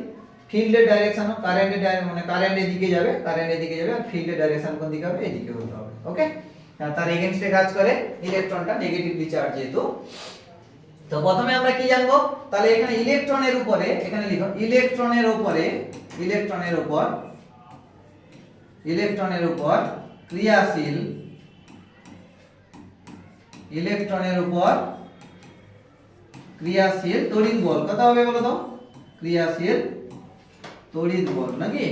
ফিল্ডের ডাইরেকশন মানে কারেন্ট এদিকে যাবে আর ফিল্ডের ডাইরেকশন কোন দিকে হবে এদিকে হতে হবে ওকে তার এগেইনস্টে কাজ করে ইলেকট্রনটা নেগেটিভলি চার্জ যেহেতু তো প্রথমে আমরা কি জানবো তাহলে এখানে ইলেকট্রনের উপরে এখানে লিখো ইলেকট্রনের উপর ক্রিয়াশীল তড়িৎ বল কত হবে বলো তো ক্রিয়াশীল তড়িৎ বল নাকি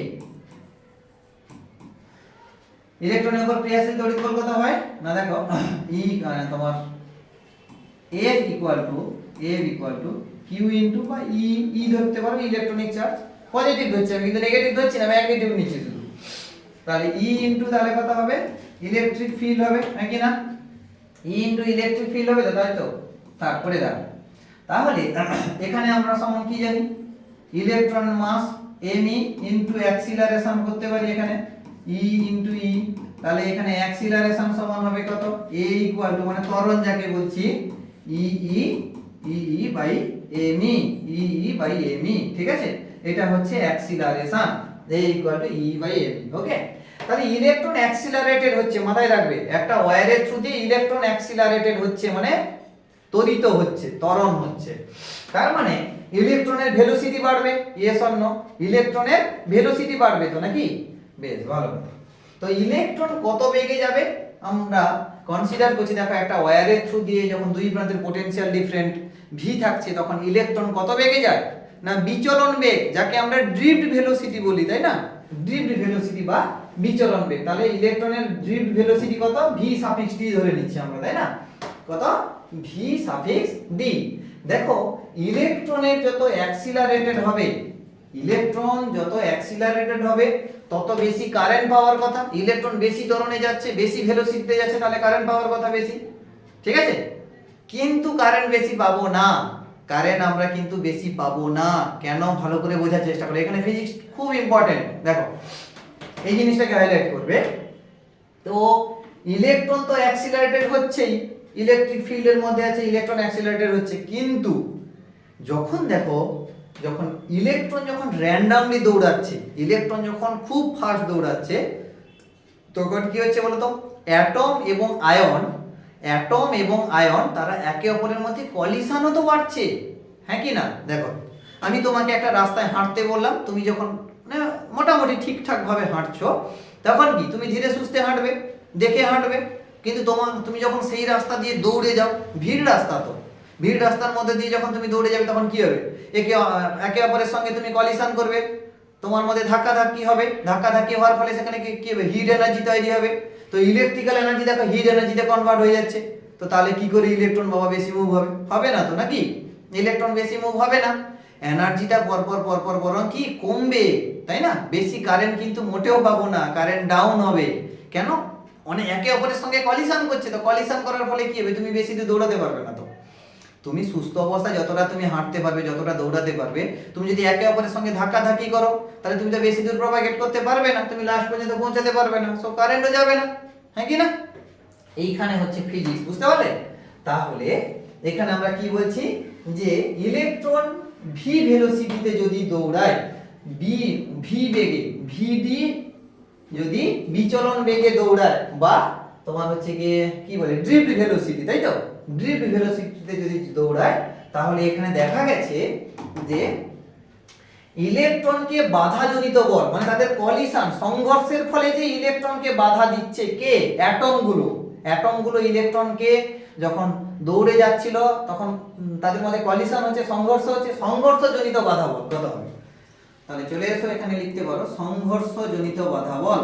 ইলেকট্রনের উপর ক্রিয়াশীল তড়িৎ বল কত হয় না দেখো ই তোমার F equal to Q into বা ই ধরতে পারো ইলেকট্রনিক চার্জ পজিটিভ ধরছি আমি কিন্তু নেগেটিভ ধরছি না ম্যাগনিটিউড নিচ্ছি শুধু তাহলে ই ইনটু তাহলে কত হবে ইলেকট্রিক ফিল্ড হবে নাকি না ই ইনটু ইলেকট্রিক ফিল্ড হবে তো তাই তো তারপরে দেখো তাহলে এখানে আমরা সমান কি জানি ইলেকট্রন মাস me ইনটু অ্যাক্সিলারেশন করতে পারি এখানে e ইনটু e তাহলে এখানে অ্যাক্সিলারেশন সমান হবে কত a ইকুয়াল টু মানে ত্বরণ যাকে বলছি e by me by me ঠিক আছে এটা হচ্ছে acceleration a equal to e by me okay তাহলে ইলেকট্রন অ্যাক্সিলারেটেড হচ্ছে মাথায় রাখবে একটা ওয়্যারের থ্রু দিয়ে ইলেকট্রন অ্যাক্সিলারেটেড হচ্ছে মানে ত্বরিত হচ্ছে ত্বরণ হচ্ছে তার মানে ইলেকট্রনের ভেলোসিটি বাড়বে, ইয়েস অর নো? ইলেকট্রনের ভেলোসিটি বাড়বে তো নাকি? বেশ ভালো। তো ইলেকট্রন কত বেগে যাবে আমরা কনসিডার করছি। দেখো একটা ওয়্যারের থ্রু দিয়ে যখন দুই প্রান্তের পোটেনশিয়াল ডিফারেন্ট ভি থাকছে তখন ইলেকট্রন কত বেগে যায় না বিচলন বেগ, যাকে আমরা ড্রিফট ভেলোসিটি বলি, তাই না? ড্রিফট ভেলোসিটি বা বিচলন বেগ। তাহলে ইলেকট্রনের ড্রিফট ভেলোসিটি কত? ভি সাফিক্স ডি ধরে নিচ্ছি আমরা, তাই না? কত? V suffix D. দেখো ইলেকট্রনের যত অ্যাক্সিলারেটেড হবে, ইলেকট্রন যত অ্যাক্সিলারেটেড হবে তত বেশি কারেন্ট পাওয়ার কথা। ইলেকট্রন বেশি ত্বরণে যাচ্ছে, বেশি ভেলোসিটিতে যাচ্ছে, তাহলে কারেন্ট পাওয়ার কথা বেশি, ঠিক আছে? কিন্তু কারেন্ট বেশি পাবো না, কারেন্ট আমরা কিন্তু বেশি পাবো না। কেন? ভালো করে বোঝার চেষ্টা করো, এখানে ফিজিক্স খুব ইম্পর্টেন্ট। দেখো এই জিনিসটাকে হাইলাইট করবে। তো ইলেকট্রন তো অ্যাক্সিলারেটেড হচ্ছেই, ইলেকট্রিক ফিল্ডের মধ্যে আছে, ইলেকট্রন অ্যাক্সিলারেটেড হচ্ছে, কিন্তু যখন দেখো যখন ইলেকট্রন যখন র্যান্ডামলি দৌড়াচ্ছে, ইলেকট্রন যখন খুব ফাস্ট দৌড়াচ্ছে তখন কি হচ্ছে বলতো? অ্যাটম এবং আয়ন তারা একে অপরের মধ্যে কলিশনও তো বাড়ছে, হ্যাঁ কি না? দেখো আমি তোমাকে একটা রাস্তায় হাঁটতে বললাম, তুমি যখন মোটামুটি ঠিকঠাক ভাবে হাঁটছো তখন কি তুমি ধীরে সুস্থে হাঁটবে, দেখে হাঁটবে। কিন্তু তুমি যখন সেই রাস্তা দিয়ে দৌড়ে যাও, ভিড় রাস্তা, তো ভিড় রাস্তার মধ্যে দিয়ে যখন তুমি দৌড়ে যাবে তখন কি হবে? একে অপরের সঙ্গে তুমি কলিশন করবে, তোমার মধ্যে ধাক্কাধাক্কি হবে, ধাক্কাধাক্কি হওয়ার ফলে সেখানে কি হবে? হিট এনার্জি তৈরি হবে। তো ইলেকট্রিক্যাল এনার্জি দেখো হিট এনার্জিতে কনভার্ট হয়ে যাচ্ছে। তো তাহলে কি করে ইলেকট্রন বাবা বেশি মুভ হবে? হবে না তো নাকি? ইলেকট্রন বেশি মুভ হবে না, এনার্জিটা পরপর বরং কি কমবে, তাই না? বেশি কারেন্ট কিন্তু মোটেও পাবো না, কারেন্ট ডাউন হবে। কেন? অনেক একে অপরের সঙ্গে কলিশন করছে, তো কলিশন করার ফলে কি হবে? তুমি বেশি দূর দৌড়াতে পারবে না। তো তুমি সুস্থ অবস্থায় যতটা তুমি হাঁটতে পারবে, যতটা দৌড়াতে পারবে, তুমি যদি একে অপরের সঙ্গে ধাক্কাধাক্কি করো তাহলে তুমি তো বেশি দূর প্রপাগেট করতে পারবে না, তুমি লাস্ট পর্যন্ত পৌঁছাতে পারবে না, সো কারেন্টও যাবে না, হ্যাঁ কি না? এইখানে হচ্ছে ফিজিক্স, বুঝতে পারলে? তাহলে এখানে আমরা কি বলছি যে ইলেকট্রন ভি ভেলোসিটিতে যদি দৌড়ায়, ভি বেগে, ভিডি যদি বিচলন বেগে দৌড়ায়, বা তোমার হচ্ছে গিয়ে কি বলে ড্রিফট ভেলোসিটি, তাই তো? ড্রিফট ভেলোসিটিতে যদি দৌড়ায় তাহলে এখানে দেখা গেছে যে ইলেকট্রনকে বাধাজনিত বল, মানে তাদের কলিশন সংঘর্ষের ফলে যে ইলেকট্রনকে বাধা দিচ্ছে কে? অ্যাটমগুলো ইলেকট্রনকে যখন দৌড়ে যাচ্ছিল তখন তাদের মধ্যে কলিশন হচ্ছে, সংঘর্ষ হচ্ছে, সংঘর্ষজনিত বাধা বল কত হবে? তাহলে চলে এসো এখানে লিখতে পারো সংঘর্ষজনিত বাধা বল।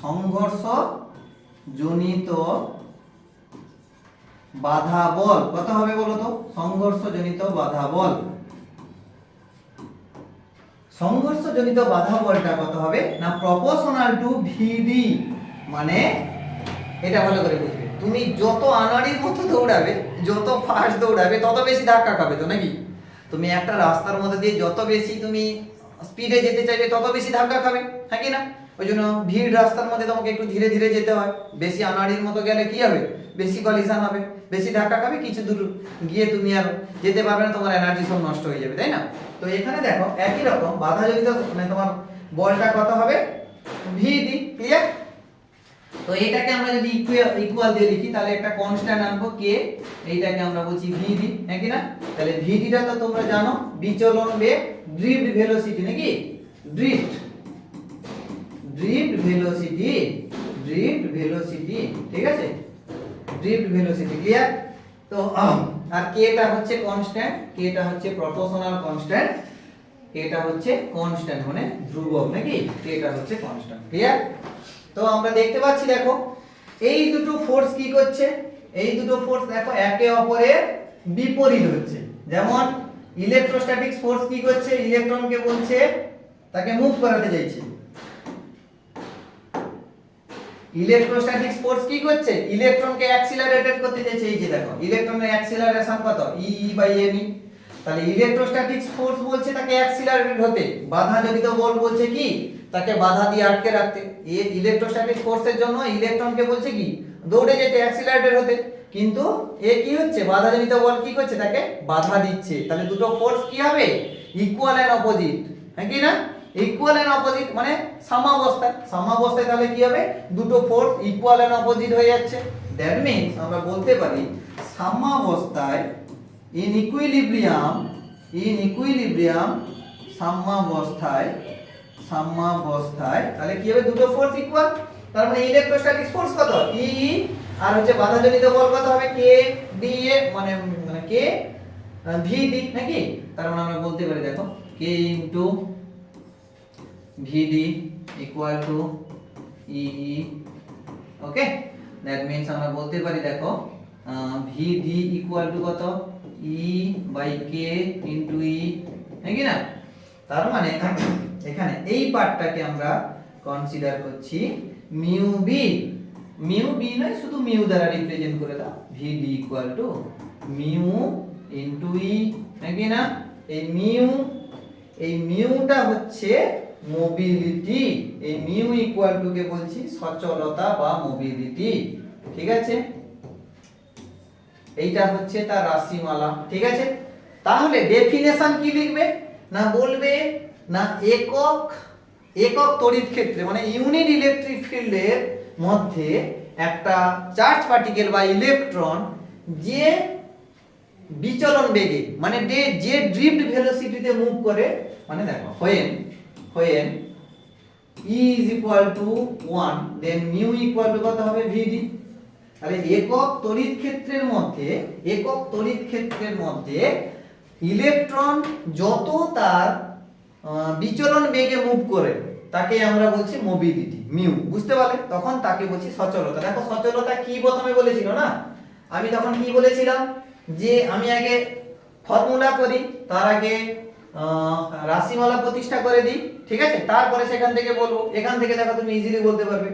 সংঘর্ষজনিত বাধা বল কত হবে বলো তো? সংঘর্ষজনিত বাধা বল, সংঘর্ষজনিত বাধা বলটা কত হবে না প্রপোর্শনাল টু ভিডি। মানে এটা ভালো করে বুঝবে, তুমি যত আনাড়ির মতো দৌড়াবে, যত ফাস্ট দৌড়াবে তত বেশি ধাক্কা খাবে, তো নাকি? তুমি একটা রাস্তার মধ্যে দিয়ে যত বেশি তুমি স্পিডে যেতে চাইবে তত বেশি ধাক্কা খাবে, হ্যাঁ কি না? ওই জন্য ভিড় রাস্তার মধ্যে তোমাকে একটু ধীরে ধীরে যেতে হয়। বেশি আনাড়ির মতো গেলে কি হবে? বেশি কলিশন হবে, বেশি ধাক্কা খাবে, কিছু দূর গিয়ে তুমি আর যেতে পারবে না, তোমার এনার্জি সব নষ্ট হয়ে যাবে, তাই না? তো এখানে দেখো একই রকম বাধাজনিত মানে তোমার বলটা কত হবে? ভিডি, ক্লিয়ার? তো এটাকে আমরা যদি ইকুয়াল দিয়ে লিখি তাহলে একটা কনস্ট্যান্ট আনবো কে, এইটাকে আমরা বলছি ভিডি, হ্যাঁ কি না? তাহলে ভিডিটা তো তোমরা জানো বিচলন বেগ, ড্রিফট ভেলোসিটি নাকি? ড্রিফট ভেলোসিটি, ঠিক আছে? Drift velocity, clear? তো আর কেটা হচ্ছে কনস্ট্যান্ট, কেটা হচ্ছে প্রপোর্শনাল কনস্ট্যান্ট, কেটা হচ্ছে কনস্ট্যান্ট মানে ধ্রুবক নাকি? কেটা হচ্ছে কনস্ট্যান্ট, ক্লিয়ার? তো আমরা দেখতে পাচ্ছি দেখো এই দুটো ফোর্স কি করছে, এই দুটো ফোর্স দেখো একে অপরের বিপরীত হচ্ছে। যেমন ইলেকট্রোস্ট্যাটিক্স ফোর্স কি করছে? ইলেকট্রনকে বলছে তাকে মুভ করাতে চাইছে। ইলেকট্রোস্ট্যাটিক্স ফোর্স কি করছে? ইলেকট্রনকে অ্যাক্সিলারেটেড করতে চাইছে। এই যে দেখো ইলেকট্রনের অ্যাক্সিলারেশন কত? E/m। তাহলে ইলেকট্রোস্ট্যাটিক্স ফোর্স বলছে তাকে অ্যাক্সিলারেটেড হতে, বাধাজনিত বল বলছে কি? তাকে বাধা দিয়ে আটকে রাখতে। এই ইলেকট্রোস্ট্যাটিক ফোর্সের জন্য ইলেকট্রনকে বলছে কি? দৌড়ে যেতে, অ্যাক্সিলারেটেড হতে। কিন্তু এ কি হচ্ছে? বাধাজনিত বল কি করছে? তাকে বাধা দিচ্ছে। তাহলে দুটো ফোর্স কি হবে? ইকুয়াল এন্ড অপোজিট, হ্যাঁ কি না? ইকুয়াল এন্ড অপোজিট মানে সাম্যাবস্থায়। সাম্যাবস্থায় তাহলে কি হবে? দুটো ফোর্স ইকুয়াল এন্ড অপোজিট হয়ে যাচ্ছে। দ্যাট মিন্স আমরা বলতে পারি সাম্যাবস্থায় ইন ইকুইলিব্রিয়াম সাম্যাবস্থায় তাহলে কি হবে, দুটো ফোর্স ইকুয়াল, তার মানে ইলেকট্রোস্ট্যাটিক ফোর্স কত ই আর হচ্ছে বাধাজনিত বল কত হবে কে ডি এ, মানে কে ভি ডি নাকি। তার মানে আমরা বলতে পারি দেখো কে into V D equal to E E. Okay, that means আমরা বলতে পারি দেখো ভি ডি ইকুয়াল টু কত E by K into E, নাকি না। তার মানে এখানে এই পার্টটাকে আমরা কনসিডার করছি মিউ বি নয়, শুধু মিউ দ্বারা রিপ্রেজেন্ট করে দাও, V D equal to mu into E, নাকি না। এই মিউটা হচ্ছে মোবিলিটি, এই মিউ ইকুয়াল টু কে বলছি সচলতা বা মোবিলিটি, ঠিক আছে। এইটা হচ্ছে তার রাশিমালা, ঠিক আছে। তাহলে ডেফিনেশন কি লিখবে না, বলবে না একক তড়িৎ ক্ষেত্রে মানে ইউনিট ইলেকট্রিক ফিল্ডের মধ্যে একটা চার্জ পার্টিকেল বা ইলেকট্রন যে বিচলন বেগে মানে যে ড্রিফট ভেলোসিটিতে মুভ করে, মানে দেখো when E is equal to 1 then mu equal to কত হবে vd। তাহলে একক তড়িৎ ক্ষেত্রের মধ্যে ইলেকট্রন যত তার বিচলন বেগে মুভ করে তাকে আমরা বলছি মোবিলিটি মিউ, বুঝতে পারলে। তখন তাকে বলছি সচলতা। দেখো সচলতা কি প্রথমে বলেছিল না, আমি তখন কি বলেছিলাম যে আমি আগে ফর্মুলা করি, তার আগে রাশিমালা প্রতিষ্ঠা করে দিই, ঠিক আছে, তারপরে সেখান থেকে বলবো। এখান থেকে দেখো তুমি ইজিলি বলতে পারবে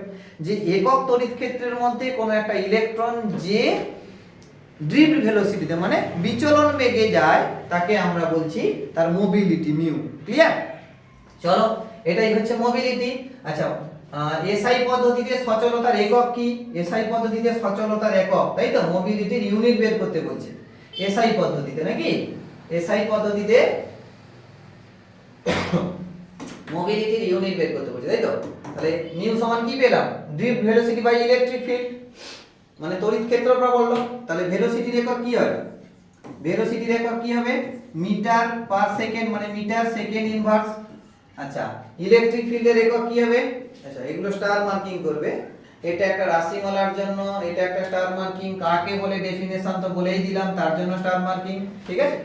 যে একক তড়িৎ ক্ষেত্রের মধ্যে কোনো একটা ইলেকট্রন যে ড্রিফট ভেলোসিটিতে মানে বিচলন বেগে যায় তাকে আমরা বলছি তার মোবিলিটি মিউ, ক্লিয়ার। চলো, এটাই হচ্ছে মোবিলিটি। আচ্ছা, এসআই পদ্ধতিতে সচলতার একক কি? এসআই পদ্ধতিতে সচলতার একক, তাই তো, মোবিলিটির ইউনিট বের করতে বলছে এসআই পদ্ধতিতে, নাকি। এসআই পদ্ধতিতে মোবিলিটির ইউনিট বের করতে বলছে, তাই তো। তাহলে মিউ সমান কি পেলাম, drift velocity by electric field, মানে তড়িৎ ক্ষেত্রফল বললো। তাহলে ভেলোসিটির একক কি হয়, ভেলোসিটির একক কি হবে মিটার পার সেকেন্ড, মানে মিটার সেকেন্ড ইনভার্স। আচ্ছা, ইলেকট্রিক ফিল্ডের একক কি হবে, আচ্ছা এগুলো স্টার মার্কিং করবে, এটা একটা রাশিমালার জন্য, এটা একটা স্টার মার্কিং, কাকে বলে ডেফিনেশন তো বলেই দিলাম, তার জন্য স্টার মার্কিং, ঠিক আছে।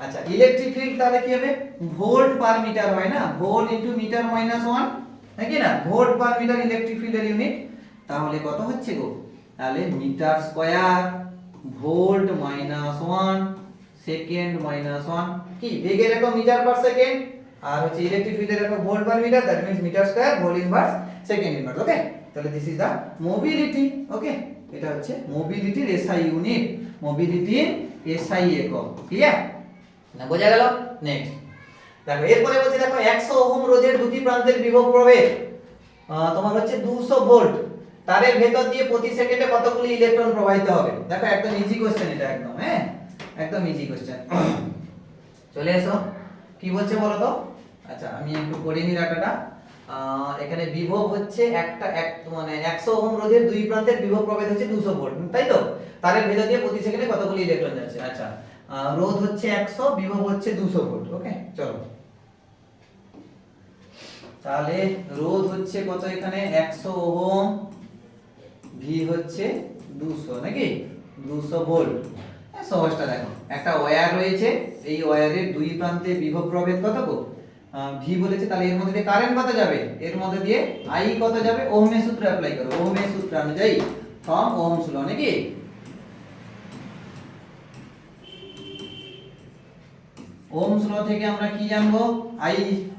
আচ্ছা, ইলেকট্রিক ফিল্ড তাহলে কি হবে, ভোল্ট পার মিটার হয় না, ভোল্ট ইনটু মিটার মাইনাস 1, নাকি না, ভোল্ট পার মিটার ইলেকট্রিক ফিল্ডের ইউনিট। তাহলে কত হচ্ছে গো, তাহলে metre square volt minus 1 second minus 1, কি বেগের একক মিটার পার সেকেন্ড, আর হচ্ছে ইলেকট্রিক ফিল্ডের একক volt per metre, that means metre square volt inverse second inverse. Okay, তাহলে this is the mobility. Okay, এটা হচ্ছে মোবিলিটির এসআই ইউনিট, মোবিলিটির এসআই একক, ক্লিয়ার না, বোঝা গেল। নেক্সট দেখো, এরপরে বলছে দেখো 100 ওহম রোধের দুটি প্রান্তের বিভব প্রভেদ তোমার হচ্ছে 200 ভোল্ট, তারের ভেতর দিয়ে প্রতি সেকেন্ডে কতগুলি ইলেকট্রন প্রবাহিত হবে। দেখো একদম ইজি কোশ্চেন এটা, একদম একদম ইজি কোশ্চেন। চলে এসো, কি বলছে বলো তো। আচ্ছা, আমি একটু করে নিই ডাটাটা। এখানে বিভব হচ্ছে মানে 100 ওহম রোধের দুই প্রান্তের বিভব প্রভেদ হচ্ছে 200 ভোল্ট, তাই তো। তারের ভেতর দিয়ে প্রতি সেকেন্ডে কতগুলি ইলেকট্রন যাচ্ছে। আচ্ছা, রোধ হচ্ছে 100, বিভব হচ্ছে 200 ভোল্ট। ওকে, চলো, তাহলে রোধ হচ্ছে কত এখানে 100 ওহম, ভি হচ্ছে 200, নাকি 200 ভোল্ট। সহজটা দেখো, একটা ওয়্যার রয়েছে, এই ওয়্যারের দুই প্রান্তে বিভব প্রভেদ কত গো, ভি বলেছে, তাহলে এর মধ্যে দিয়ে কারেন্ট কত যাবে, এর মধ্যে দিয়ে আই কত যাবে, ওহমের সূত্র অ্যাপ্লাই করো, ওহমের সূত্র অনুযায়ী ফ্রম ওহমস ল, নাকি। ওহমস ল থেকে আমরা কি জানবো,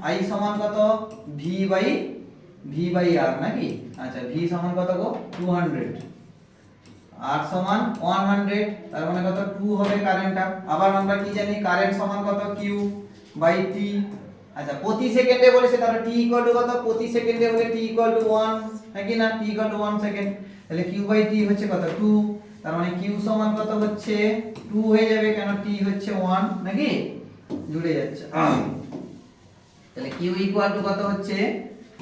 আই সমান কত, ভি বাই আর, নাকি। আচ্ছা, ভি সমান কত গো 200, আর সমান 100, তার মানে কত 2 হবে কারেন্টটা। আবার আমরা কি জানি, কারেন্ট সমান কত কিউ বাই টি। আচ্ছা, প্রতি সেকেন্ডে বলেছে, তাহলে টি ইকুয়াল টু কত, প্রতি সেকেন্ডে হলে টি ইকুয়াল টু 1, নাকি না, টি ইকুয়াল টু 1 সেকেন্ড, তাহলে কিউ বাই টি হচ্ছে কত 2, তার মানে কিউ সমান কত হচ্ছে 2 হয়ে যাবে, কেন টি হচ্ছে 1, নাকি, জুড়ে যাচ্ছে। তাহলে কিউ ইকুয়াল টু কত হচ্ছে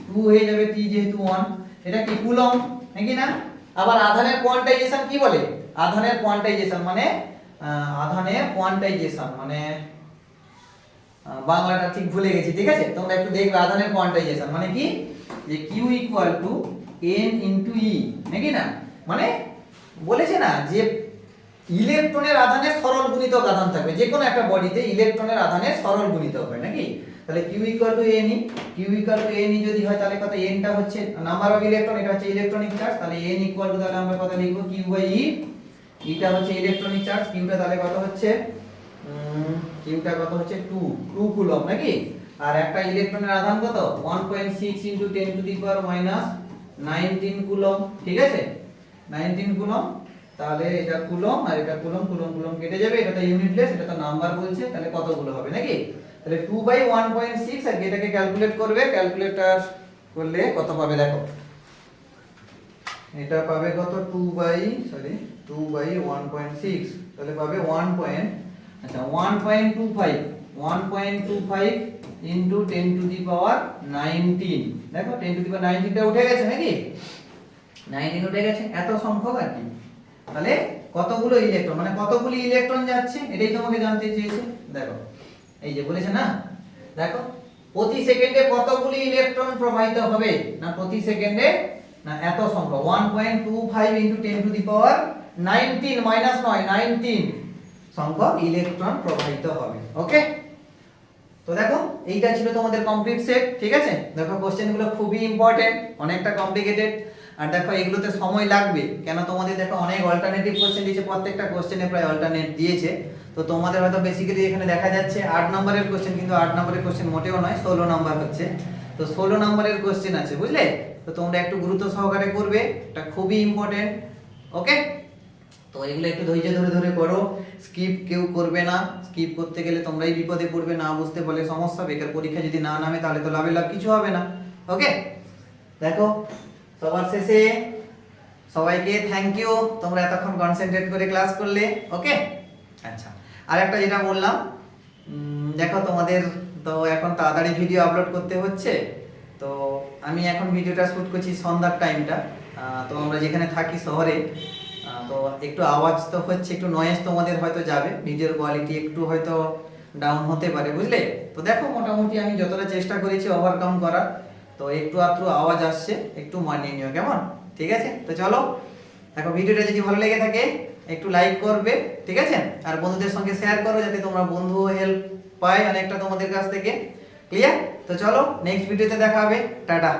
2 হয়ে যাবে, টি যেহেতু 1, এটা কি কুলম্ব, নাকি না। আবার আধানের কোয়ান্টাইজেশন কি বলে? আধানের কোয়ান্টাইজেশন মানে বাংলাটা ঠিক ভুলে গেছি, ঠিক আছে? তোমরা একটু দেখবে আধানের কোয়ান্টাইজেশন মানে কি, যে Q equal to N into E, নাকি না? মানে বলেছে না যে ইলেকট্রনের আধানের সরল গুণিতক আধান থাকবে, যে কোনো একটা বডিতে ইলেকট্রনের আধানের সরল গুণিতক হয়, নাকি? তাহলে Q equal to Ne, Q equal to Ne যদি হয় তাহলে কত, n টা হচ্ছে নাম্বার অফ ইলেকট্রন, এটা হচ্ছে ইলেকট্রনিক চার্জ, তাহলে n ইকুয়াল টু তাহলে আমরা কত লিখব, Q বাই E, এটা হচ্ছে ইলেকট্রনিক চার্জ, Q টা তাহলে কত হচ্ছে, Q টা কত হচ্ছে 2 কুলম, নাকি? আর একটা ইলেকট্রনের আধান কত, 1.6 into 10 to the power minus 19 coulomb, ঠিক আছে? 19 কুলম, তাহলে এটা কুলম আর এটা কুলম, কুলম কুলম কেটে যাবে, এটা তো ইউনিটলেস, এটা তো নাম্বার বলছে, তাহলে কতগুলো হবে, নাকি? তাহলে 2 বাই 1.6, আর এটাকে ক্যালকুলেট করবে, ক্যালকুলেটর করলে কত পাবে দেখো, এটা পাবে কত, 2 বাই 1.6, তাহলে পাবে 1.25 ইনটু 10 টু দি পাওয়ার 19, দেখো 10 টু দি পাওয়ার 19 টা উঠে গেছে, নাকি? 19 উঠে গেছে, এত সংখ্যক আর কি। তাহলে কতগুলো ইলেকট্রন, মানে কতগুলি ইলেকট্রন যাচ্ছে, এটাই তোমাকে জানতে চেয়েছে। দেখো এই যে বলেছে না, দেখো প্রতি সেকেন্ডে কতগুলি ইলেকট্রন প্রবাহিত হবে, না প্রতি সেকেন্ডে না এত সংখ্যা 1.25 into 10 to the power 19 minus 9, 19 সংখ্যক ইলেকট্রন প্রবাহিত হবে। ওকে, তো দেখো এইটা ছিল তোমাদের কমপ্লিট সেট, ঠিক আছে? দেখো কোশ্চেনগুলো খুবই ইম্পর্টেন্ট, অনেকটা কমপ্লিকেটেড, আর দেখো এগুলোতে সময় লাগবে, কেন তোমাদের দেখো অনেক অল্টারনেটিভ কোশ্চেন দিয়েছে, প্রত্যেকটা কোশ্চেনে প্রায় অল্টারনেট দিয়েছে, তো তোমাদের হয়তো বেসিক্যালি এখানে দেখা যাচ্ছে 8 নম্বরের কোশ্চেন, কিন্তু 8 নম্বরের কোশ্চেন মোটেও নয়, 16 নম্বর হচ্ছে, তো 16 নম্বরের কোশ্চেন আছে, বুঝলে? তো তোমরা একটু গুরুত্ব সহকারে করবে, এটা খুবই ইম্পর্টেন্ট। ওকে, তো এগুলো একটু ধৈর্য ধরে ধরে করো, স্কিপ কেউ করবে না, স্কিপ করতে গেলে তোমরাই বিপদে পড়বে, না বুঝতে বলে সমস্যা, বেকার পরীক্ষা যদি না নামে তাহলে তো লাভে লাভ কিছু হবে না। ওকে, দেখো সবার শেষে সবাইকে থ্যাংক ইউ, তোমরা এতক্ষণ কনসেন্ট্রেট করে ক্লাস করলে। ওকে, আচ্ছা, আর একটা যেটা বললাম, দেখো তোমাদের তো এখন তাড়াতাড়ি ভিডিও আপলোড করতে হচ্ছে, তো আমি এখন ভিডিওটা শ্যুট করছি সন্ধ্যার টাইমটা, তো আমরা যেখানে থাকি শহরে, তো একটু আওয়াজ তো হচ্ছে, একটু নয়েজ তোমাদের হয়তো যাবে, ভিডিওর কোয়ালিটি একটু হয়তো ডাউন হতে পারে, বুঝলে? তো দেখো মোটামুটি আমি যতটা চেষ্টা করেছি ওভারকাম করার, তো একটু আধটু আওয়াজ আসছে, একটু মানিয়ে নিও, কেমন? ঠিক আছে, তো চলো, দেখো ভিডিওটা যদি ভালো লেগে থাকে একটু লাইক করবে, ঠিক আছে? আর বন্ধুদের সঙ্গে শেয়ার করো, যাতে তোমরা বন্ধু হেল্প পায় অনেকটা তোমাদের কাছ থেকে। ক্লিয়ার? তো চলো নেক্সট ভিডিওতে দেখা হবে, টাটা।